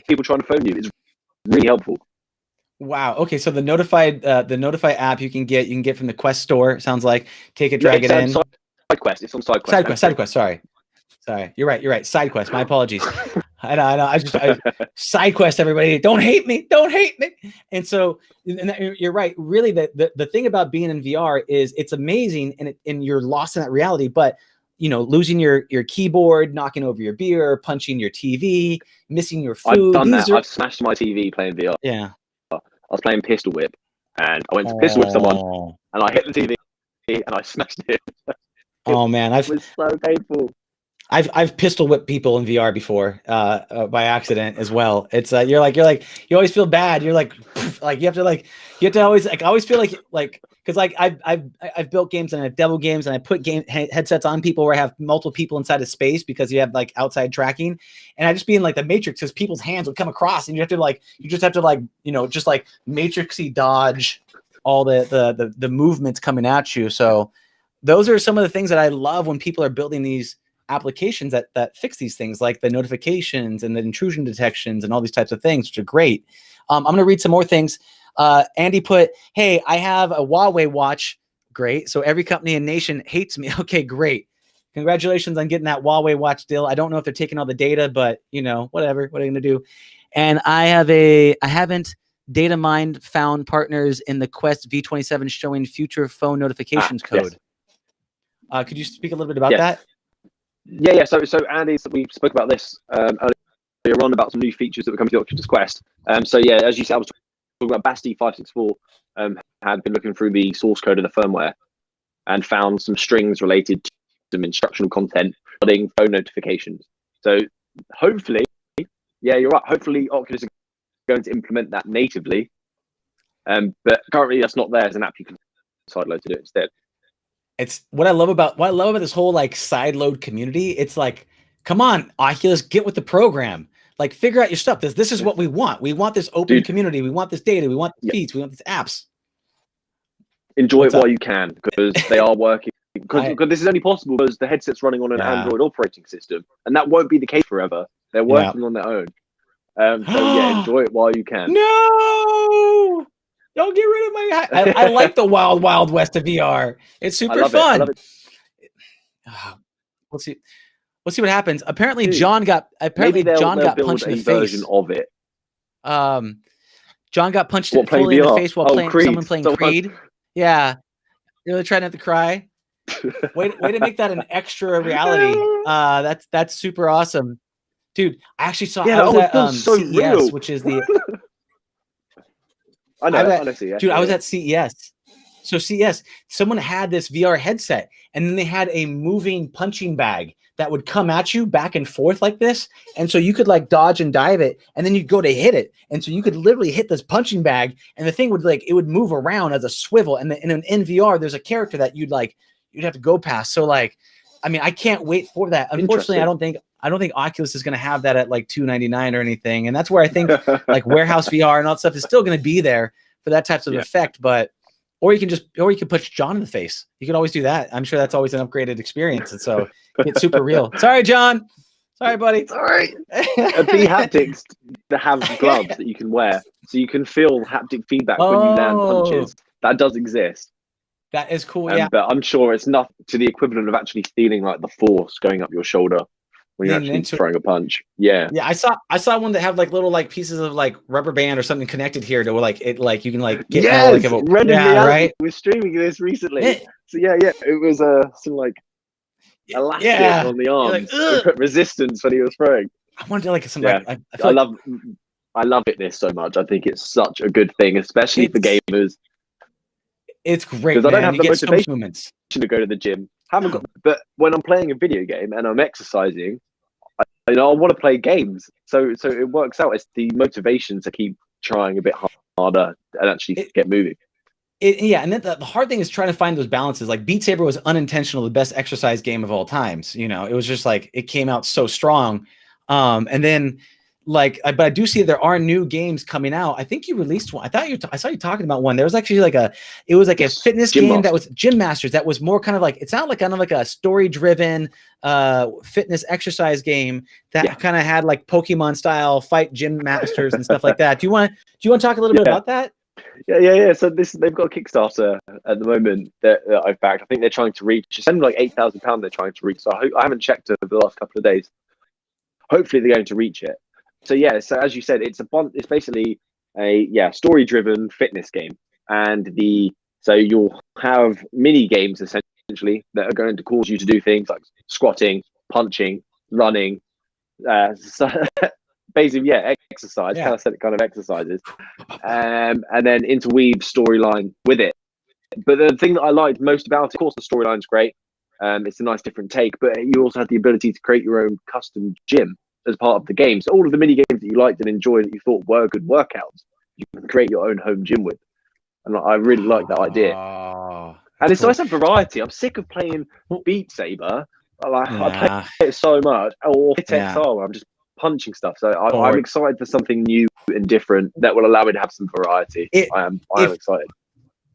Speaker 3: people trying to phone you. It's really helpful.
Speaker 2: Wow. Okay. So the Notify app you can get from the Quest store. Sounds like take it, drag it in.
Speaker 3: SideQuest. It's on SideQuest.
Speaker 2: SideQuest. Sorry. You're right. SideQuest. My apologies. I know. SideQuest. Everybody, don't hate me. And so, you're right. Really, the thing about being in VR is it's amazing, and you're lost in that reality. But losing your keyboard, knocking over your beer, punching your TV, missing your food.
Speaker 3: I've done that. I've smashed my TV playing VR.
Speaker 2: Yeah.
Speaker 3: I was playing Pistol Whip, and I went to Pistol Whip someone, and I hit the TV, and I smashed it.
Speaker 2: Oh man,
Speaker 3: it was so painful.
Speaker 2: I've pistol whipped people in VR before by accident as well. It's you're like you always feel bad. You're like you have to always I always feel like because I've built games and I've demoed games and I put headsets on people where I have multiple people inside of space because you have outside tracking, and I just be in the Matrix because people's hands would come across and you just have to matrixy dodge all the movements coming at you. So those are some of the things that I love when people are building these applications that fix these things, like the notifications and the intrusion detections and all these types of things, which are great. I'm going to read some more things. Andy put, hey, I have a Huawei watch. Great. So every company and nation hates me. Okay, great. Congratulations on getting that Huawei watch deal. I don't know if they're taking all the data, but whatever. What are you gonna do? And I haven't data mined found partners in the Quest V27 showing future phone notifications code. Yes. Could you speak a little bit about that?
Speaker 3: Yeah. So Andy, we spoke about this earlier on about some new features that were coming to the Oculus Quest. So yeah, as you said, I was talking about Basti 564 had been looking through the source code of the firmware and found some strings related to some instructional content regarding phone notifications. So hopefully, yeah, you're right. Hopefully Oculus are going to implement that natively. But currently that's not there as an app you can sideload to do it instead.
Speaker 2: It's what I love about this whole like sideload community. It's like, come on, Oculus, get with the program. Like, figure out your stuff. This is what we want. We want this open community. We want this data. We want the feeds. We want these apps.
Speaker 3: Enjoy it while you can, because they are working. Because this is only possible because the headset's running on an Android operating system, and that won't be the case forever. They're working on their own. So yeah, enjoy it while you can.
Speaker 2: No, don't get rid of my. I like the wild, wild west of VR. It's super fun.
Speaker 3: I love it.
Speaker 2: We'll see. We'll see what happens. Apparently, John got punched in the face.
Speaker 3: Of it.
Speaker 2: John got punched fully in the face while someone playing Creed. Yeah, really trying not to cry. Way to make that an extra reality. That's super awesome, dude. I actually saw. I was at CES, which is the.
Speaker 3: I know.
Speaker 2: Dude, I was at CES. So CES, someone had this VR headset, and then they had a moving punching bag that would come at you back and forth like this. And so you could like dodge and dive it, and then you'd go to hit it. And so you could literally hit this punching bag, and the thing would it would move around as a swivel. And in VR, there's a character that you'd have to go past. So I can't wait for that. Unfortunately, I don't think Oculus is going to have that at like $299 or anything. And that's where I think like warehouse VR and all that stuff is still going to be there for that type of effect. But or you can punch John in the face. You can always do that. I'm sure that's always an upgraded experience. And so it's super real. Sorry, John. Sorry, buddy.
Speaker 3: It's all right. Be haptics to have gloves that you can wear, so you can feel haptic feedback when you land punches. That does exist.
Speaker 2: That is cool.
Speaker 3: But I'm sure it's not to the equivalent of actually feeling like the force going up your shoulder when you're actually throwing a punch. Yeah.
Speaker 2: I saw one that had like little like pieces of like rubber band or something connected here to you can like get
Speaker 3: right. We're streaming this recently. So it was some like elastic on the arms. Like, put resistance when he was throwing.
Speaker 2: I wanted to like some
Speaker 3: I love it so much. I think it's such a good thing, especially for gamers.
Speaker 2: It's great
Speaker 3: because I don't have the
Speaker 2: motivation
Speaker 3: to go to the gym. But when I'm playing a video game and I'm exercising, I want to play games. So it works out. It's the motivation to keep trying a bit harder and actually get moving.
Speaker 2: And then the hard thing is trying to find those balances. Like Beat Saber was unintentional, the best exercise game of all times. It was just like it came out so strong. And then but I do see there are new games coming out. I think you released one. I saw you talking about one. There was actually a fitness game that was Gym Masters. That was more kind of like, it sounded like kind of like a story driven fitness exercise game that kind of had like Pokemon style fight gym masters and stuff like that. Do you want to talk a little bit about that?
Speaker 3: Yeah. So they've got a Kickstarter at the moment that I've backed. I think they're trying to reach. It's something like £8,000. They're trying to reach. So I haven't checked over the last couple of days. Hopefully they're going to reach it. So so as you said, it's basically a story-driven fitness game, and so you'll have mini games essentially that are going to cause you to do things like squatting, punching, running, basically exercise, kind of exercises, and then interweave storyline with it. But the thing that I liked most about it, of course, the storyline's great. It's a nice different take, but you also have the ability to create your own custom gym as part of the game. So all of the mini games that you liked and enjoyed that you thought were good workouts, you can create your own home gym with. And I really like that idea. And it's nice to have variety. I'm sick of playing Beat Saber. I play it so much. Or Hit XR, where I'm just punching stuff. So I'm excited for something new and different that will allow me to have some variety. I am excited.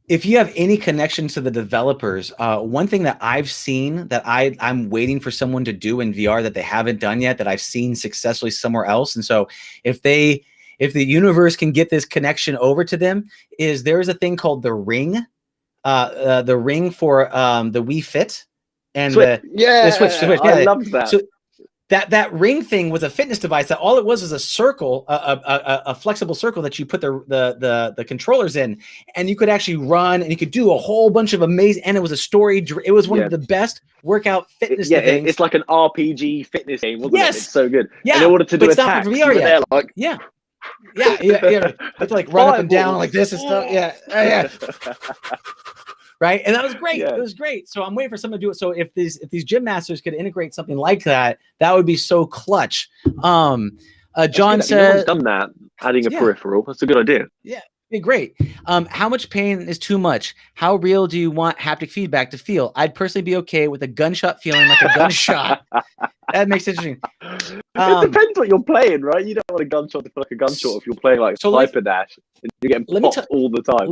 Speaker 2: If you have any connection to the developers, one thing that I've seen that I'm waiting for someone to do in VR that they haven't done yet, that I've seen successfully somewhere else. And so if the universe can get this connection over to them, is there is a thing called the Ring. the ring for the Wii Fit and
Speaker 3: Switch.
Speaker 2: the Switch. The Switch.
Speaker 3: I
Speaker 2: Yeah.
Speaker 3: loved that.
Speaker 2: So that ring thing was a fitness device that all it was a circle, a flexible circle that you put the controllers in, and you could actually run and you could do a whole bunch of amazing. And it was a story. It was one of the best workout fitness things.
Speaker 3: It's like an RPG fitness game, wasn't it? It's so good.
Speaker 2: Yeah.
Speaker 3: And in order to do attacks,
Speaker 2: you were there
Speaker 3: like
Speaker 2: yeah. You have to like run up and down like this and stuff. Yeah. Right, and that was great. Yeah. It was great. So I'm waiting for someone to do it. So if these gym masters could integrate something like that, that would be so clutch. John said,
Speaker 3: no one's done that. Adding a peripheral, that's a good idea.
Speaker 2: Yeah, be great. How much pain is too much? How real do you want haptic feedback to feel? I'd personally be okay with a gunshot feeling like a gunshot. That makes it interesting.
Speaker 3: It depends what you're playing, right? You don't want a gunshot to feel like a gunshot if you're playing like Sniper Dash and you're getting popped all the time.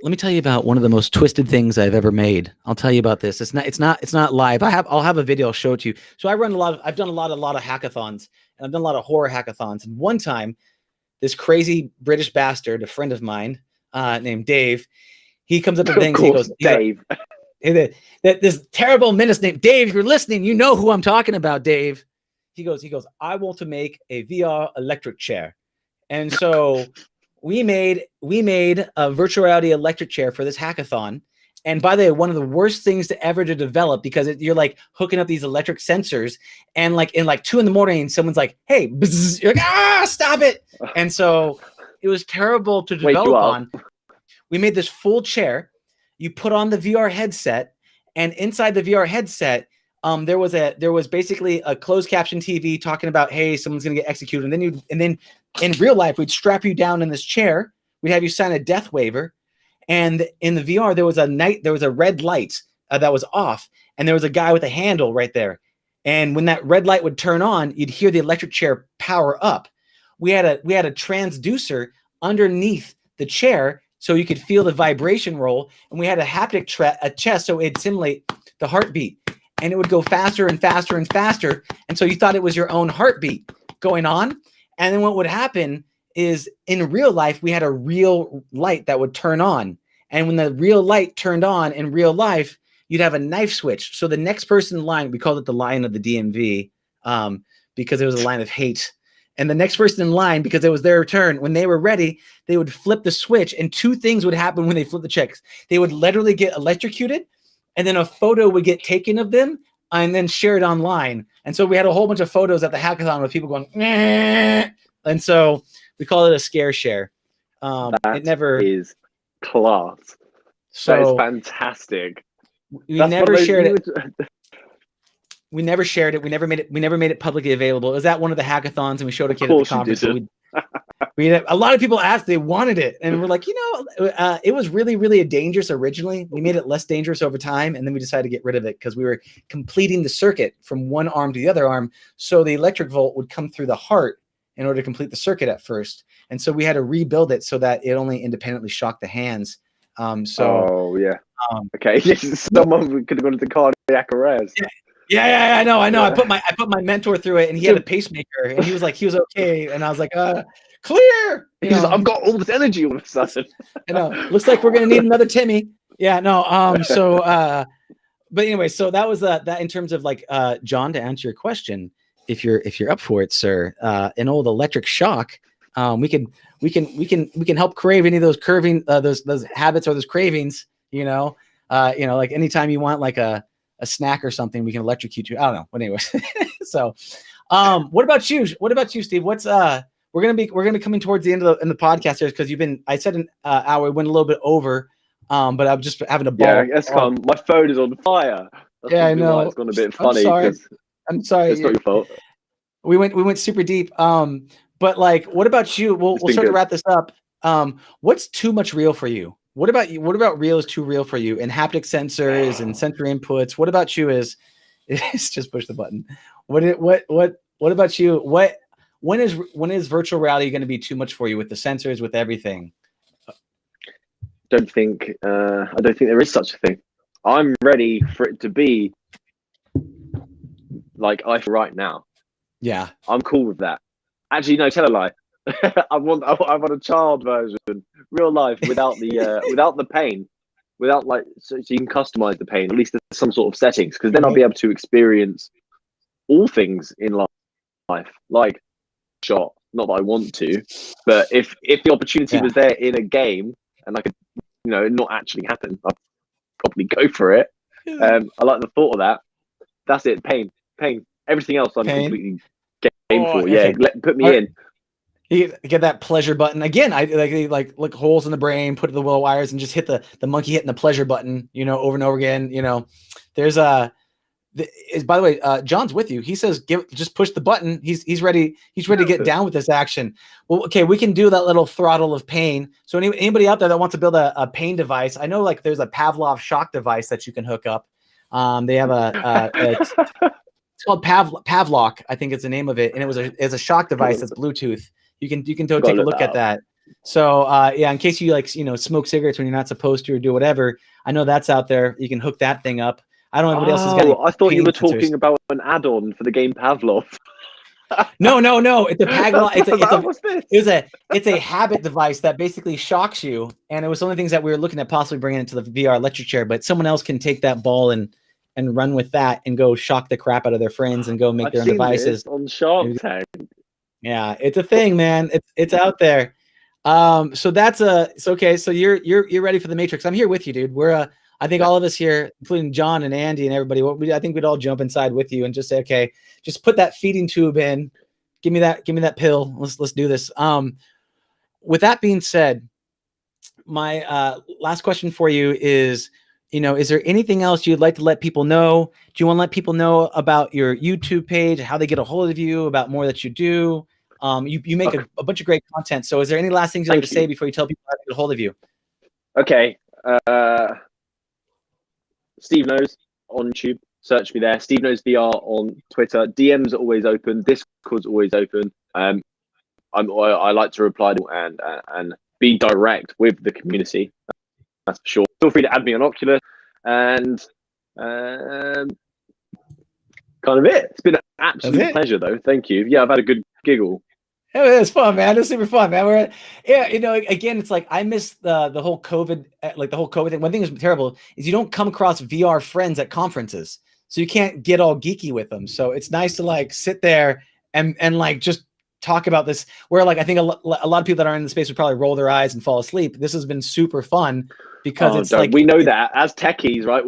Speaker 2: Let me tell you about one of the most twisted things I've ever made. I'll tell you about this. It's not live. I'll have a video. I'll show it to you. So I've done a lot of hackathons, and I've done a lot of horror hackathons. And one time, this crazy British bastard, a friend of mine, named Dave, he comes up to things. He goes,
Speaker 3: Dave.
Speaker 2: This terrible menace named Dave. If you're listening, you know who I'm talking about, Dave. He goes, I want to make a VR electric chair. And so we made a virtual reality electric chair for this hackathon. And by the way, one of the worst things to ever to develop, because you're like hooking up these electric sensors, and like in like 2 a.m, someone's like, "Hey," bzz, you're like, stop it. And so it was terrible to develop on. We made this full chair. You put on the VR headset, and inside the VR headset, there was basically a closed caption TV talking about, hey, someone's gonna get executed, and then in real life we'd strap you down in this chair. We'd have you sign a death waiver, and in the VR there was a red light that was off, and there was a guy with a handle right there. And when that red light would turn on, you'd hear the electric chair power up. We had a transducer underneath the chair so you could feel the vibration roll, and we had a haptic chest so it'd simulate the heartbeat. And it would go faster and faster and faster. And so you thought it was your own heartbeat going on. And then what would happen is in real life, we had a real light that would turn on. And when the real light turned on in real life, you'd have a knife switch. So the next person in line, we called it the line of the DMV because it was a line of hate. And the next person in line, because it was their turn, when they were ready, they would flip the switch. And 2 things would happen when they flip the checks. They would literally get electrocuted, and then a photo would get taken of them and then shared online. And so we had a whole bunch of photos at the hackathon with people going, meh. And so we call it a scare share. It never
Speaker 3: is class.
Speaker 2: So
Speaker 3: that is fantastic.
Speaker 2: We never shared it. We never shared it. We never made it publicly available. It was at one of the hackathons, and we showed a kid at the conference. A lot of people asked, they wanted it, and we're like, it was really, really dangerous originally. We made it less dangerous over time, and then we decided to get rid of it because we were completing the circuit from one arm to the other arm, so the electric volt would come through the heart in order to complete the circuit at first. And so we had to rebuild it so that it only independently shocked the hands. Okay,
Speaker 3: someone could have gone into cardiac arrest.
Speaker 2: Yeah, I know. I put my mentor through it, and he had a pacemaker, and he was okay, and I was like, clear.
Speaker 3: I've got all this energy all of a sudden.
Speaker 2: I know. Looks like we're gonna need another Timmy. Yeah, no. But anyway, so that was that in terms of like John, to answer your question, if you're up for it, sir, an old electric shock, we can help crave any of those those habits or those cravings. Like anytime you want like a snack or something, we can electrocute you. I don't know. But anyways, so what about you? What about you, Steve? What's we're gonna be coming towards the end of the podcast here because I said an hour, went a little bit over, but I'm just having a ball.
Speaker 3: Yeah, that's calm. My phone is on fire. That's
Speaker 2: I know.
Speaker 3: It's gone a bit funny.
Speaker 2: I'm sorry.
Speaker 3: It's not your fault.
Speaker 2: We went super deep. But like, what about you? We'll start to wrap this up. What's too much real for you? What about you? What about real is too real for you? And haptic sensors and sensor inputs. What about you? Is just push the button. What about you? When is virtual reality going to be too much for you with the sensors, with everything?
Speaker 3: I don't think there is such a thing. I'm ready for it to be like I feel right now.
Speaker 2: Yeah,
Speaker 3: I'm cool with that. Actually, no, tell a lie. I want a child version, real life, without the pain. without like, so you can customize the pain. At least there's some sort of settings, because then I'll be able to experience all things in life, like shot. Not that I want to, but if the opportunity was there in a game and I could, not actually happen, I'd probably go for it. I like the thought of that. That's it. Pain. Everything else I'm completely game for. Yeah, put me in.
Speaker 2: You get that pleasure button again. I like look holes in the brain, put the little wires, and just hit the monkey hitting the pleasure button, over and over again. There's by the way, John's with you. He says, just push the button. He's ready. He's ready to get down with this action. Well, okay, we can do that little throttle of pain. So anybody out there that wants to build a pain device, I know like there's a Pavlov shock device that you can hook up. They have it's called Pavlok, I think it's the name of it, and it's a shock device that's Bluetooth. You can take a look at that. So yeah, in case you smoke cigarettes when you're not supposed to or do whatever, I know that's out there. You can hook that thing up. I don't know if anybody else has got any
Speaker 3: I thought you were
Speaker 2: pain
Speaker 3: talking about an add-on for the game Pavlov.
Speaker 2: No. It's a Pavlov. It's a habit device that basically shocks you. And it was one of the things that we were looking at possibly bringing into the VR lecture chair. But someone else can take that ball and run with that and go shock the crap out of their friends and go make their own devices
Speaker 3: on Shark Tank.
Speaker 2: Yeah, it's a thing, man. It's out there. So that's it's okay. So you're ready for the Matrix. I'm here with you, dude. We're I think all of us here, including John and Andy and everybody, I think we'd all jump inside with you and just say, okay, just put that feeding tube in. Give me that pill. Let's do this. With that being said, my last question for you is, is there anything else you'd like to let people know? Do you want to let people know about your YouTube page, how they get a hold of you, about more that you do? You make a bunch of great content. So is there any last things you'd like to say before you tell people how to get a hold of you?
Speaker 3: Okay. SteveKnows on YouTube. Search me there. SteveKnows VR on Twitter. DMs are always open. Discord's always open. I like to reply and be direct with the community. That's for sure. Feel free to add me on Oculus, and kind of it. It's been an absolute pleasure, though. Thank you. Yeah, I've had a good giggle.
Speaker 2: It was fun, man. It was super fun, man. Again, it's like I miss the whole COVID, like the whole COVID thing. One thing that's terrible is you don't come across VR friends at conferences, so you can't get all geeky with them. So it's nice to like sit there and like just talk about this. Where like I think a lot of people that are in the space would probably roll their eyes and fall asleep. This has been super fun because it's like
Speaker 3: we know that as techies, right?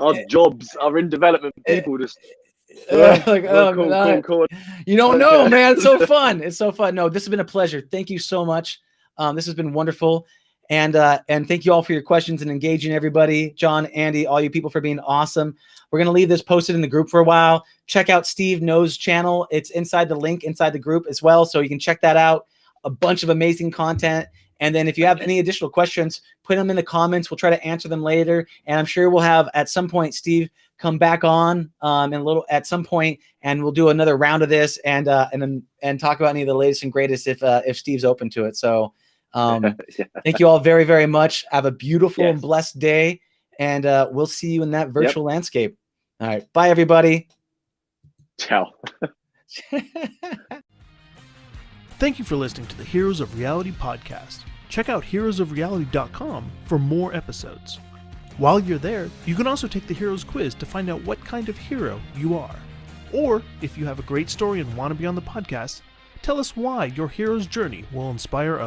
Speaker 3: Our jobs are in development. People just.
Speaker 2: Cool. You don't know, man. It's so fun. It's so fun. No, this has been a pleasure. Thank you so much. This has been wonderful. And thank you all for your questions and engaging everybody. John, Andy, all you people for being awesome. We're going to leave this posted in the group for a while. Check out SteveKnows channel. It's inside the link inside the group as well. So you can check that out. A bunch of amazing content. And then if you have any additional questions, put them in the comments. We'll try to answer them later. And I'm sure we'll have at some point, Steve, come back on at some point, and we'll do another round of this and talk about any of the latest and greatest if Steve's open to it. So thank you all very, very much. Have a beautiful and blessed day, and we'll see you in that virtual landscape. All right. Bye, everybody.
Speaker 3: Ciao.
Speaker 1: Thank you for listening to the Heroes of Reality podcast. Check out heroesofreality.com for more episodes. While you're there, you can also take the Heroes quiz to find out what kind of hero you are. Or, if you have a great story and want to be on the podcast, tell us why your hero's journey will inspire others.